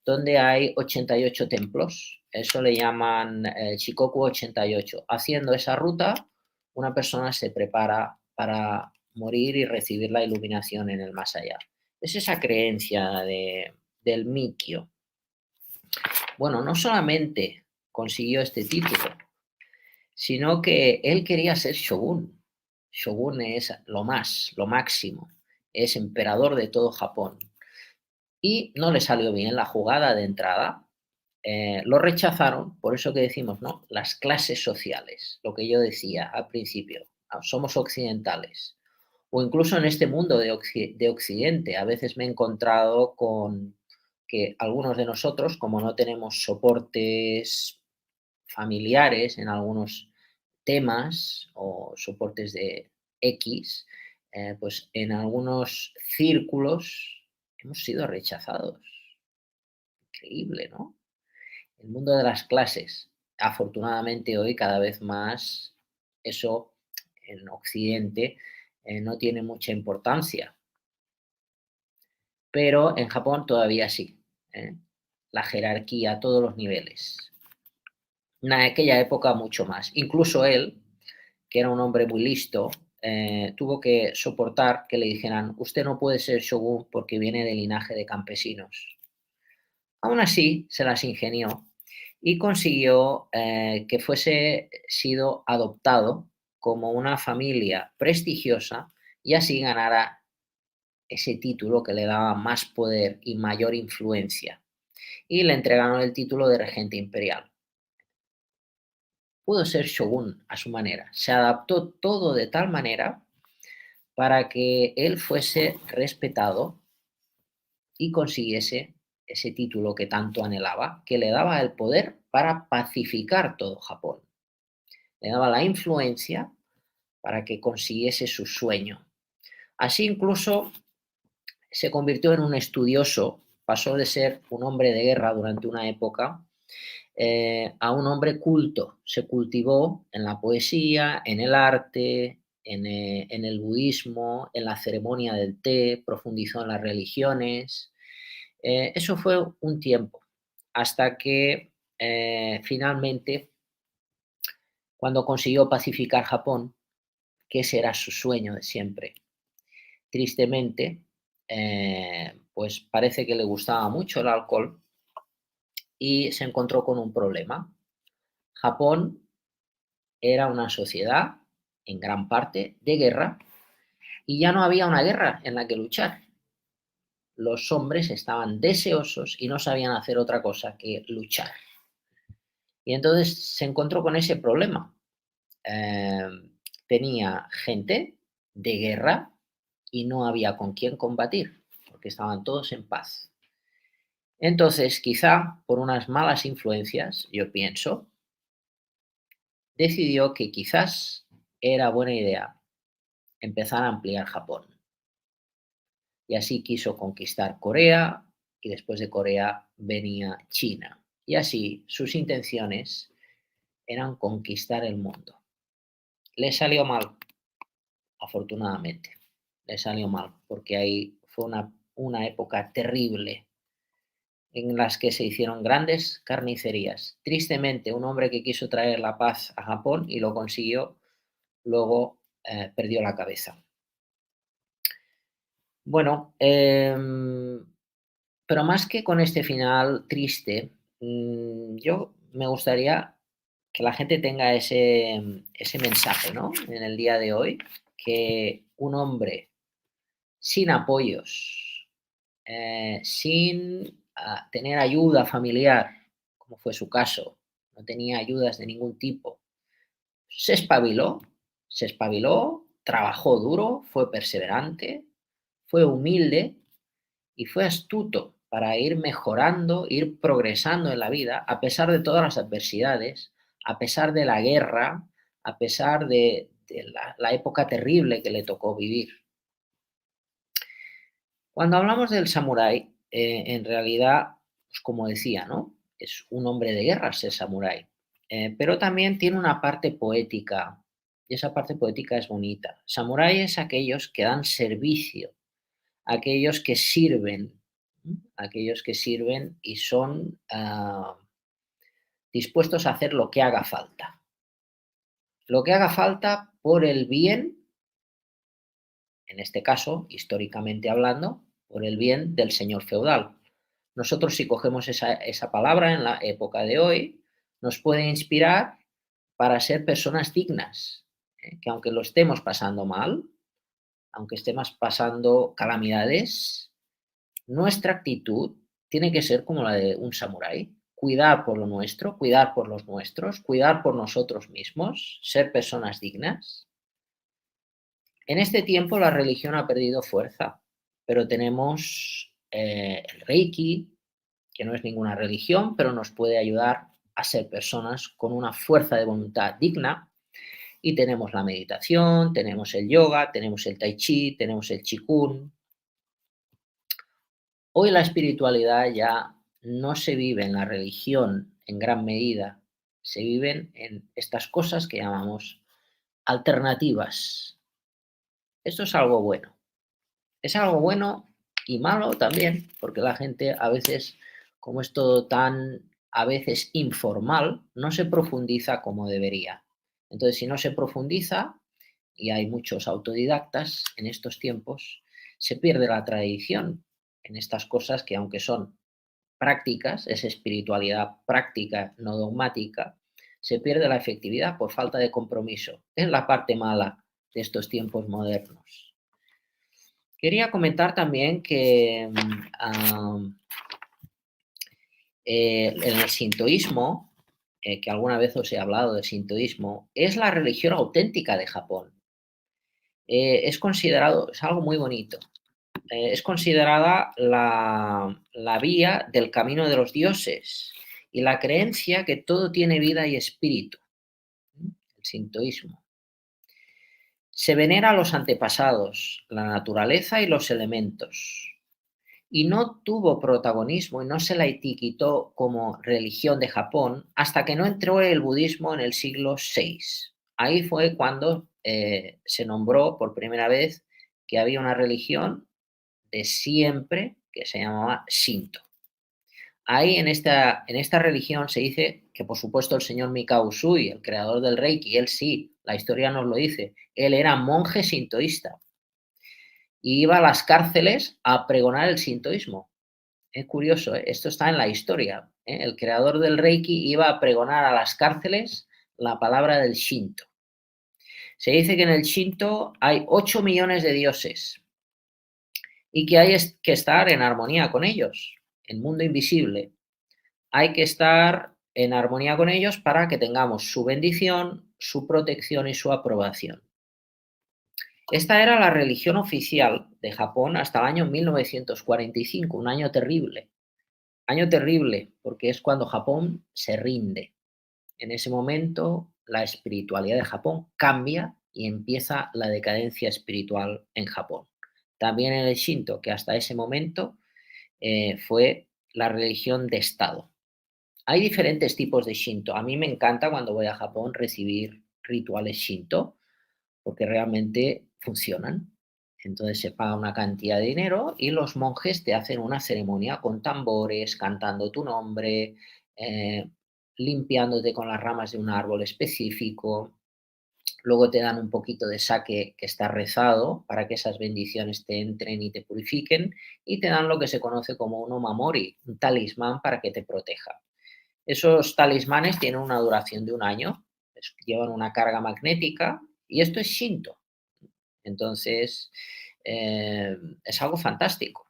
donde hay 88 templos. Eso le llaman Shikoku 88. Haciendo esa ruta, una persona se prepara para morir y recibir la iluminación en el más allá. Es esa creencia del Mikyo. Bueno, no solamente consiguió este título, sino que él quería ser shogun. Shogun es lo más, lo máximo. Es emperador de todo Japón. Y no le salió bien la jugada de entrada. Lo rechazaron, por eso que decimos, ¿no? Las clases sociales, lo que yo decía al principio, somos occidentales. O incluso en este mundo de Occidente, a veces me he encontrado con que algunos de nosotros, como no tenemos soportes familiares en algunos temas o soportes de X, pues en algunos círculos hemos sido rechazados. Increíble, ¿no? El mundo de las clases. Afortunadamente hoy cada vez más eso en Occidente no tiene mucha importancia, pero en Japón todavía sí. ¿eh? La jerarquía a todos los niveles. En aquella época mucho más. Incluso él, que era un hombre muy listo, tuvo que soportar que le dijeran, usted no puede ser shogun porque viene del linaje de campesinos. Aún así, se las ingenió y consiguió que fuese sido adoptado como una familia prestigiosa y así ganara ese título que le daba más poder y mayor influencia. Y le entregaron el título de regente imperial. Pudo ser shogun a su manera. Se adaptó todo de tal manera para que él fuese respetado y consiguiese ese título que tanto anhelaba, que le daba el poder para pacificar todo Japón. Le daba la influencia para que consiguiese su sueño. Así incluso se convirtió en un estudioso, pasó de ser un hombre de guerra durante una época a un hombre culto. Se cultivó en la poesía, en el arte, en el budismo, en la ceremonia del té, profundizó en las religiones. Eso fue un tiempo, hasta que finalmente, cuando consiguió pacificar Japón, que ese era su sueño de siempre, tristemente, pues parece que le gustaba mucho el alcohol y se encontró con un problema. Japón era una sociedad, en gran parte, de guerra y ya no había una guerra en la que luchar. los hombres estaban deseosos y no sabían hacer otra cosa que luchar. Y entonces se encontró con ese problema. Tenía gente de guerra y no había con quién combatir, porque estaban todos en paz. Entonces, quizá por unas malas influencias, yo pienso, decidió que quizás era buena idea empezar a ampliar Japón. Y así quiso conquistar Corea y después de Corea venía China. Y así sus intenciones eran conquistar el mundo. Le salió mal, afortunadamente. Le salió mal, porque ahí fue una época terrible en las que se hicieron grandes carnicerías. Tristemente, un hombre que quiso traer la paz a Japón y lo consiguió, luego perdió la cabeza. Bueno, pero más que con este final triste, yo me gustaría que la gente tenga ese mensaje, ¿no? En el día de hoy, que un hombre sin apoyos, sin tener ayuda familiar, como fue su caso, no tenía ayudas de ningún tipo, se espabiló, se espabiló, trabajó duro, fue perseverante, fue humilde y fue astuto para ir mejorando, ir progresando en la vida, a pesar de todas las adversidades, a pesar de la guerra, a pesar de la época terrible que le tocó vivir. Cuando hablamos del samurái, en realidad, pues como decía, ¿no? Es un hombre de guerra ser samurái, pero también tiene una parte poética y esa parte poética es bonita. Samurái es aquellos que dan servicio, aquellos que sirven, aquellos que sirven y son dispuestos a hacer lo que haga falta. Lo que haga falta por el bien, en este caso, históricamente hablando, por el bien del señor feudal. Nosotros si cogemos esa palabra en la época de hoy, nos puede inspirar para ser personas dignas, que aunque lo estemos pasando mal, aunque estemos pasando calamidades, nuestra actitud tiene que ser como la de un samurái, cuidar por lo nuestro, cuidar por los nuestros, cuidar por nosotros mismos, ser personas dignas. En este tiempo la religión ha perdido fuerza, pero tenemos el Reiki, que no es ninguna religión, pero nos puede ayudar a ser personas con una fuerza de voluntad digna. Y tenemos la meditación, tenemos el yoga, tenemos el tai chi, tenemos el qigong. Hoy la espiritualidad ya no se vive en la religión en gran medida, se viven en estas cosas que llamamos alternativas. Esto es algo bueno. Es algo bueno y malo también, porque la gente a veces, como es todo tan a veces informal, no se profundiza como debería. Entonces, si no se profundiza, y hay muchos autodidactas en estos tiempos, se pierde la tradición en estas cosas que aunque son prácticas, es espiritualidad práctica, no dogmática, se pierde la efectividad por falta de compromiso. Es la parte mala de estos tiempos modernos. Quería comentar también que en el sintoísmo, que alguna vez os he hablado del sintoísmo, es la religión auténtica de Japón. Es considerado, es algo muy bonito, es considerada la vía del camino de los dioses y la creencia que todo tiene vida y espíritu, el sintoísmo. Se venera a los antepasados, la naturaleza y los elementos. Y no tuvo protagonismo y no se la etiquetó como religión de Japón hasta que no entró el budismo en el siglo VI. Ahí fue cuando se nombró por primera vez que había una religión de siempre que se llamaba Shinto. Ahí en esta religión se dice que, por supuesto, el señor Mikao Usui, el creador del Reiki, él sí, la historia nos lo dice, él era monje sintoísta y iba a las cárceles a pregonar el sintoísmo. Es curioso, ¿eh? Esto está en la historia, ¿eh? El creador del Reiki iba a pregonar a las cárceles la palabra del Shinto. Se dice que en el Shinto hay 8 millones de dioses y que hay que estar en armonía con ellos. El mundo invisible. Hay que estar en armonía con ellos para que tengamos su bendición, su protección y su aprobación. Esta era la religión oficial de Japón hasta el año 1945, un año terrible. Año terrible porque es cuando Japón se rinde. En ese momento la espiritualidad de Japón cambia y empieza la decadencia espiritual en Japón. También en el Shinto, que hasta ese momento fue la religión de Estado. Hay diferentes tipos de Shinto. A mí me encanta cuando voy a Japón recibir rituales Shinto porque realmente funcionan. Entonces se paga una cantidad de dinero y los monjes te hacen una ceremonia con tambores, cantando tu nombre, eh, limpiándote con las ramas de un árbol específico. Luego te dan un poquito de sake que está rezado para que esas bendiciones te entren y te purifiquen. Y te dan lo que se conoce como un omamori, un talismán para que te proteja. Esos talismanes tienen una duración de un año, llevan una carga magnética y esto es Shinto. Entonces, es algo fantástico.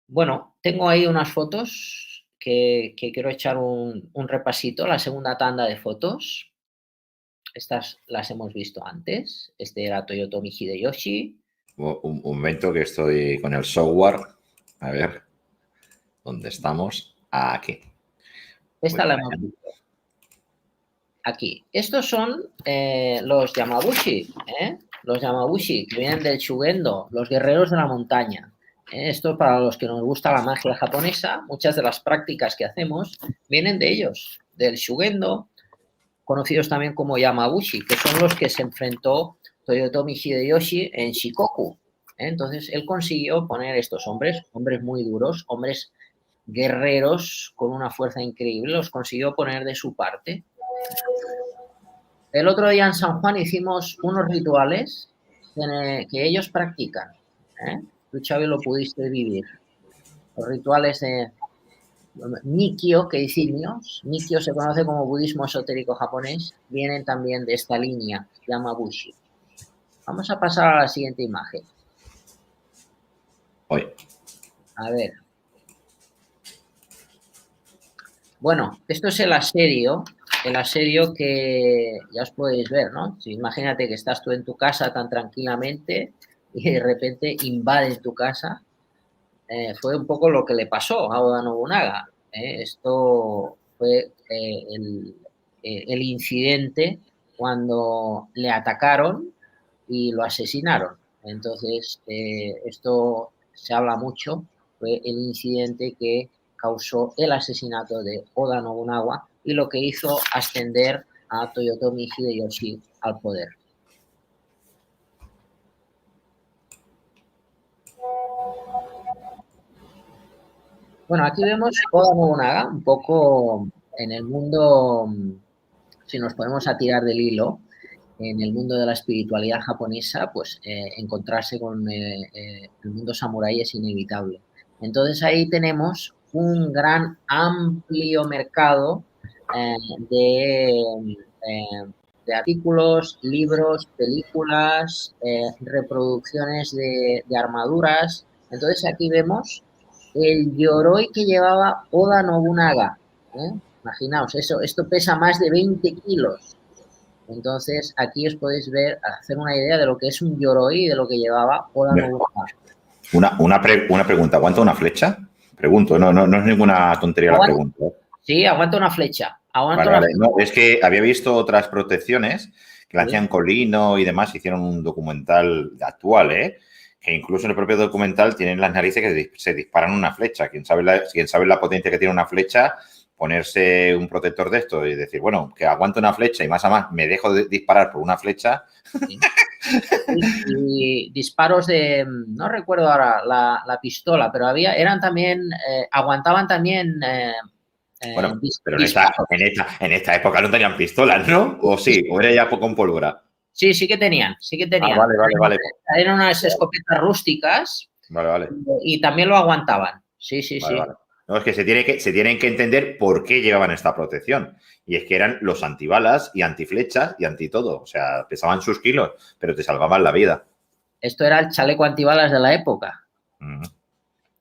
Bueno, tengo ahí unas fotos que quiero echar un repasito, la segunda tanda de fotos. Estas las hemos visto antes. Este era Toyotomi Hideyoshi. Un momento que estoy con el software. A ver, ¿dónde estamos? Aquí. Esta la hemos visto. Aquí. Estos son los Yamabushi, los Yamabushi, que vienen del Shugendo, los guerreros de la montaña. Esto para los que nos gusta la magia japonesa, muchas de las prácticas que hacemos vienen de ellos, del Shugendo, conocidos también como Yamabushi, que son los que se enfrentó Toyotomi Hideyoshi en Shikoku. Entonces, él consiguió poner estos hombres muy duros, hombres guerreros con una fuerza increíble, los consiguió poner de su parte. El otro día en San Juan hicimos unos rituales que ellos practican. Tú, Xavi, lo pudiste vivir. Los rituales de Nikkyo, que decimos, Nikkyo se conoce como budismo esotérico japonés, vienen también de esta línea, Yamabushi. Vamos a pasar a la siguiente imagen. A ver. Bueno, esto es el asedio que ya os podéis ver, ¿no? Si imagínate que estás tú en tu casa tan tranquilamente y de repente invaden tu casa. Fue un poco lo que le pasó a Oda Nobunaga. Esto fue el incidente cuando le atacaron y lo asesinaron. Entonces, esto se habla mucho, fue el incidente que causó el asesinato de Oda Nobunaga y lo que hizo ascender a Toyotomi Hideyoshi al poder. Bueno, aquí vemos Oda Nobunaga, un poco en el mundo, si nos ponemos a tirar del hilo, en el mundo de la espiritualidad japonesa, pues encontrarse con el mundo samurái es inevitable. Entonces ahí tenemos un gran, amplio mercado de artículos, libros, películas, reproducciones de armaduras. Entonces aquí vemos el yoroi que llevaba Oda Nobunaga. Imaginaos, esto pesa más de 20 kilos. Entonces, aquí os podéis hacer una idea de lo que es un yoroi y de lo que llevaba Oda Nobunaga. Una pregunta, ¿aguanta una flecha? Pregunto, no es ninguna tontería la pregunta. Sí, aguanta una flecha. Vale. No, es que había visto otras protecciones que la hacían Colino y demás, hicieron un documental actual, que incluso en el propio documental tienen las narices que se disparan una flecha. Quien sabe la potencia que tiene una flecha, ponerse un protector de esto y decir, bueno, que aguante una flecha y más a más me dejo de disparar por una flecha. Sí. Y disparos de, no recuerdo ahora la pistola, pero eran también, aguantaban también. Bueno, pero en esta época no tenían pistolas, ¿no? O sí, o era ya con pólvora. Sí que tenían. Ah, vale. Eran unas escopetas rústicas. Vale. Y también lo aguantaban. Sí. Vale. No, es que se tienen que entender por qué llevaban esta protección. Y es que eran los antibalas y antiflechas y anti todo. O sea, pesaban sus kilos, pero te salvaban la vida. Esto era el chaleco antibalas de la época.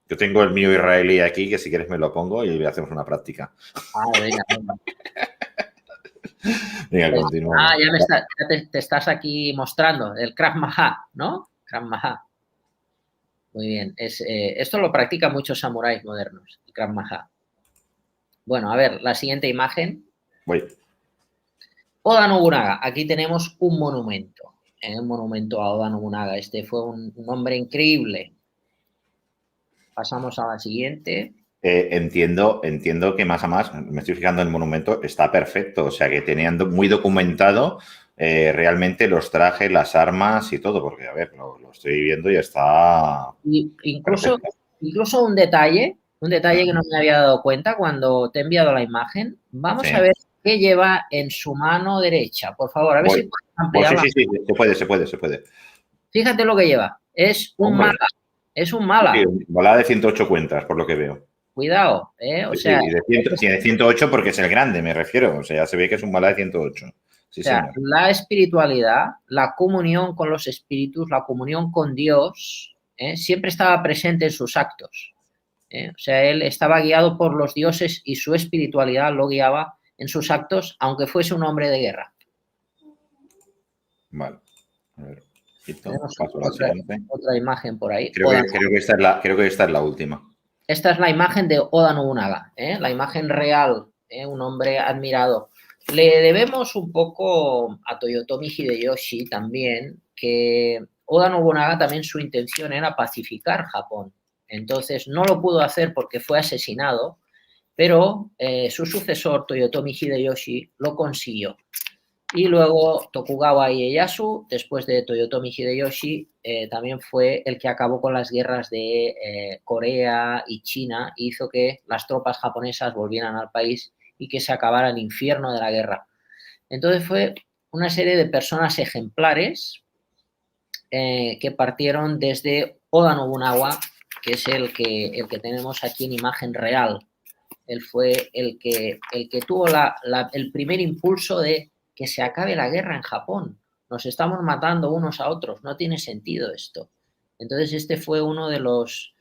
Yo tengo el mío israelí aquí, que si quieres me lo pongo y hacemos una práctica. Venga, venga. Venga, continuamos. Ya te estás aquí mostrando el Krav Maga, ¿no? Krav Maga. Muy bien. Esto lo practican muchos samuráis modernos, el Krav Maga. Bueno, a ver, la siguiente imagen. Voy. Oda Nobunaga. Aquí tenemos un monumento. Un monumento a Oda Nobunaga. Este fue un hombre increíble. Pasamos a la siguiente. Entiendo que más a más, me estoy fijando en el monumento, está perfecto. O sea, que tenían muy documentado realmente los trajes, las armas y todo. Porque, a ver, lo estoy viendo y está... Incluso un detalle que no me había dado cuenta cuando te he enviado la imagen. Vamos a ver qué lleva en su mano derecha. Por favor, a ver si puedes ampliar. Sí, se puede. Fíjate lo que lleva. Es un mala. Es un mala. Sí, mala de 108 cuentas, por lo que veo. Cuidado, O sea, de 108 porque es el grande, me refiero. O sea, ya se ve que es un mala de 108. Sí, o sea, señor. la espiritualidad, la comunión con los espíritus, la comunión con Dios, siempre estaba presente en sus actos. O sea, él estaba guiado por los dioses y su espiritualidad lo guiaba en sus actos, aunque fuese un hombre de guerra. Vale. A ver. Tenemos otra imagen por ahí. Creo que esta es la última. Esta es la imagen de Oda Nobunaga, la imagen real, un hombre admirado. Le debemos un poco a Toyotomi Hideyoshi también, que Oda Nobunaga también su intención era pacificar Japón. Entonces no lo pudo hacer porque fue asesinado, pero su sucesor Toyotomi Hideyoshi lo consiguió. Y luego Tokugawa Ieyasu, después de Toyotomi Hideyoshi, también fue el que acabó con las guerras de Corea y China e hizo que las tropas japonesas volvieran al país y que se acabara el infierno de la guerra. Entonces fue una serie de personas ejemplares que partieron desde Oda Nobunaga, que es el que tenemos aquí en imagen real. Él fue el que tuvo el primer impulso de que se acabe la guerra en Japón. Nos estamos matando unos a otros, no tiene sentido esto. Entonces este fue uno de los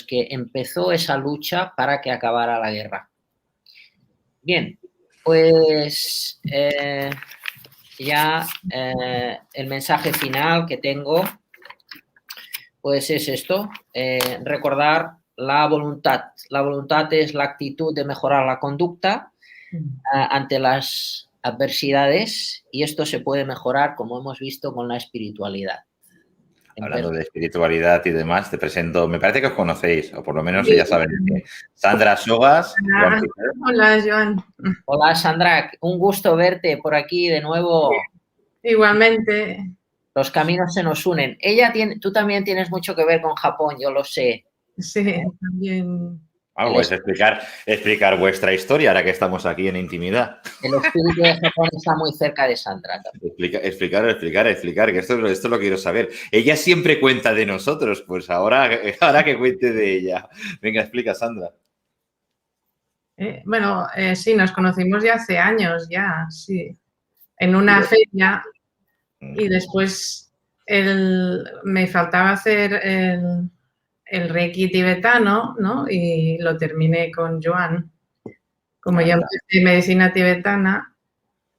que empezó esa lucha para que acabara la guerra. Bien, pues ya el mensaje final que tengo pues es esto, recordar la voluntad. La voluntad es la actitud de mejorar la conducta ante las adversidades y esto se puede mejorar, como hemos visto, con la espiritualidad. Hablando de espiritualidad y demás, te presento, me parece que os conocéis, o por lo menos ya saben, Sandra Sogas. Hola, Joan. Hola, Sandra, un gusto verte por aquí de nuevo. Igualmente. Los caminos se nos unen. Tú también tienes mucho que ver con Japón, yo lo sé. Sí, también. Pues explicar vuestra historia ahora que estamos aquí en intimidad. El espíritu de Japón está muy cerca de Sandra. Explicar, que esto lo quiero saber. Ella siempre cuenta de nosotros, pues ahora que cuente de ella. Venga, explica, Sandra. Sí, nos conocimos ya hace años, sí. En una feria y después me faltaba hacer el Reiki tibetano, ¿no? Y lo terminé con Joan. Como ya empecé medicina tibetana,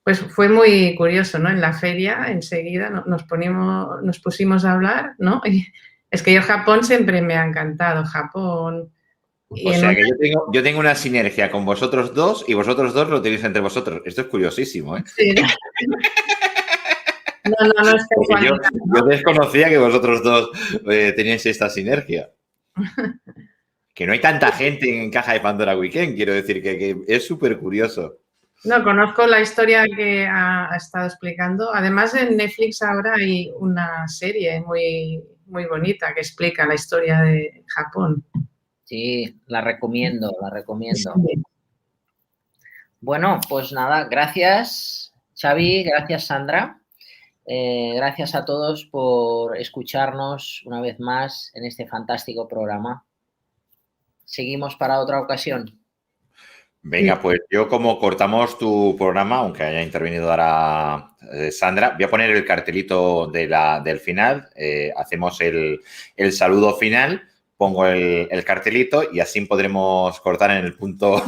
pues fue muy curioso, ¿no? En la feria, enseguida nos pusimos a hablar, ¿no? Y es que Japón siempre me ha encantado, Japón. O sea que yo tengo una sinergia con vosotros dos y vosotros dos lo tenéis entre vosotros. Esto es curiosísimo, ¿eh? Sí. No es casualidad, yo desconocía que vosotros dos teníais esta sinergia. Que no hay tanta gente en Caja de Pandora Weekend, quiero decir que es súper curioso. No, conozco la historia que ha estado explicando. Además, en Netflix ahora hay una serie muy, muy bonita que explica la historia de Japón. Sí, la recomiendo. Sí. Bueno, pues nada, gracias Xavi, gracias Sandra. Gracias a todos por escucharnos una vez más en este fantástico programa. Seguimos para otra ocasión. Venga, pues yo como cortamos tu programa, aunque haya intervenido ahora Sandra, voy a poner el cartelito del final, hacemos el saludo final, pongo el cartelito y así podremos cortar en el punto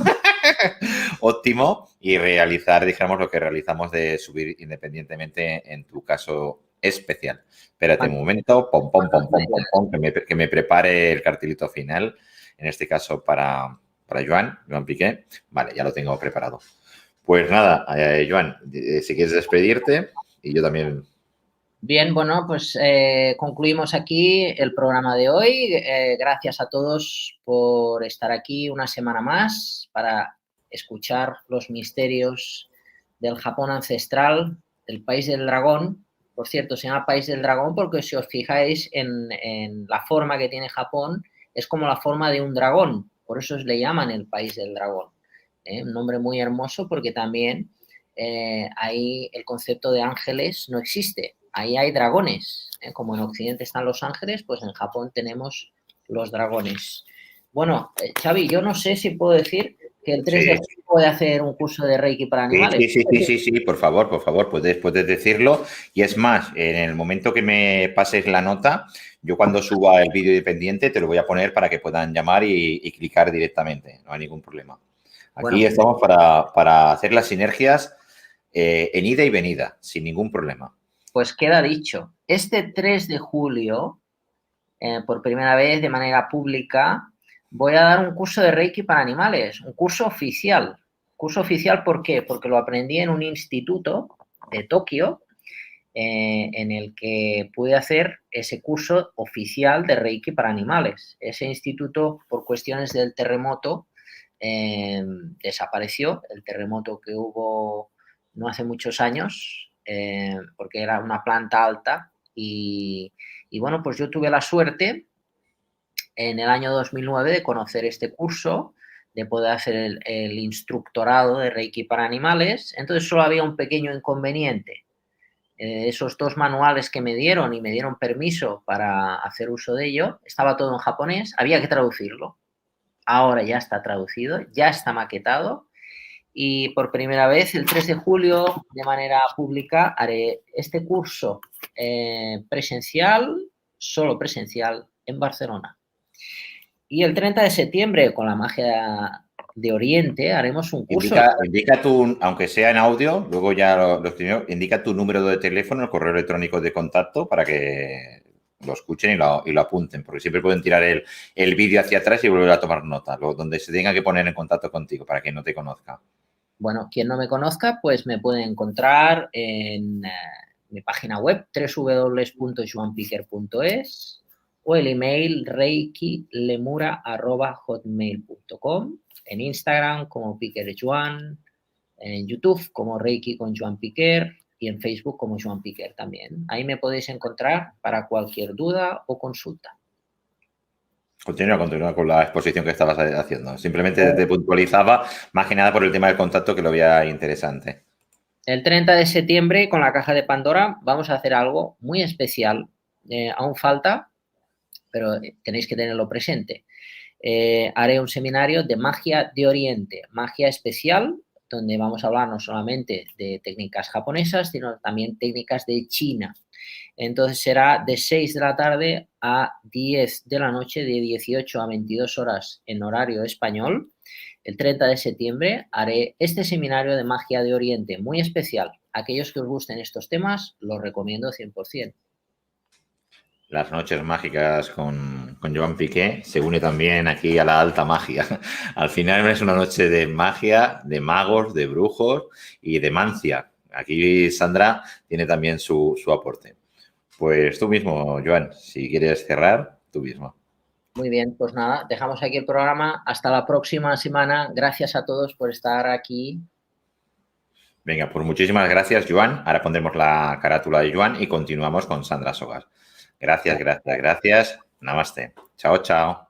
óptimo y realizar, dijéramos, lo que realizamos de subir independientemente en tu caso especial. Espérate un momento, que me prepare el cartelito final, en este caso para Joan Piqué. Vale, ya lo tengo preparado. Pues nada, Joan, si quieres despedirte y yo también. Bien, bueno, pues concluimos aquí el programa de hoy. Gracias a todos por estar aquí una semana más para escuchar los misterios del Japón ancestral, del país del dragón. Por cierto, se llama país del dragón porque si os fijáis en la forma que tiene Japón, es como la forma de un dragón. Por eso le llaman el país del dragón. Un nombre muy hermoso porque también ahí el concepto de ángeles no existe. Ahí hay dragones. Como en Occidente están los ángeles, pues en Japón tenemos los dragones. Bueno, Xavi, yo no sé si puedo decir que el 3 de julio voy a hacer un curso de Reiki para animales. Sí, por favor, puedes decirlo. Y es más, en el momento que me pases la nota, yo cuando suba el vídeo dependiente te lo voy a poner para que puedan llamar y clicar directamente. No hay ningún problema. Aquí estamos para hacer las sinergias en ida y venida, sin ningún problema. Pues queda dicho. Este 3 de julio, por primera vez de manera pública, voy a dar un curso de Reiki para animales, un curso oficial. ¿Curso oficial por qué? Porque lo aprendí en un instituto de Tokio, en el que pude hacer ese curso oficial de Reiki para animales. Ese instituto, por cuestiones del terremoto, desapareció, el terremoto que hubo no hace muchos años, porque era una planta alta y bueno, pues yo tuve la suerte en el año 2009 de conocer este curso, de poder hacer el instructorado de Reiki para animales. Entonces solo había un pequeño inconveniente. Esos 2 manuales que me dieron y me dieron permiso para hacer uso de ello, estaba todo en japonés, había que traducirlo. Ahora ya está traducido, ya está maquetado y por primera vez el 3 de julio de manera pública haré este curso presencial, solo presencial, en Barcelona. Y el 30 de septiembre, con la magia de Oriente, haremos un curso. Indica tu, aunque sea en audio, luego ya lo escribo, indica tu número de teléfono, el correo electrónico de contacto para que lo escuchen y lo apunten, porque siempre pueden tirar el vídeo hacia atrás y volver a tomar nota, donde se tenga que poner en contacto contigo para quien no te conozca. Bueno, quien no me conozca, pues me puede encontrar en mi página web www.joanpiquer.es o el email reikilemura@hotmail.com, en Instagram como Piquer Joan, en YouTube como Reiki con Joan Piquer y en Facebook como Joan Piquer también. Ahí me podéis encontrar para cualquier duda o consulta. Continúa con la exposición que estabas haciendo. Simplemente te puntualizaba, más que nada por el tema del contacto, que lo veía interesante. El 30 de septiembre, con la caja de Pandora, vamos a hacer algo muy especial. Aún falta, pero tenéis que tenerlo presente. Haré un seminario de magia de Oriente, magia especial, donde vamos a hablar no solamente de técnicas japonesas, sino también técnicas de China. Entonces será de 6 de la tarde a 10 de la noche, de 18 a 22 horas en horario español. El 30 de septiembre haré este seminario de magia de Oriente, muy especial. Aquellos que os gusten estos temas, los recomiendo 100%. Las noches mágicas con Joan Piqué se une también aquí a la alta magia. Al final es una noche de magia, de magos, de brujos y de mancia. Aquí Sandra tiene también su aporte. Pues tú mismo, Joan, si quieres cerrar, tú mismo. Muy bien, pues nada, dejamos aquí el programa. Hasta la próxima semana. Gracias a todos por estar aquí. Venga, pues muchísimas gracias, Joan. Ahora pondremos la carátula de Joan y continuamos con Sandra Sogas. Gracias. Namaste. Chao.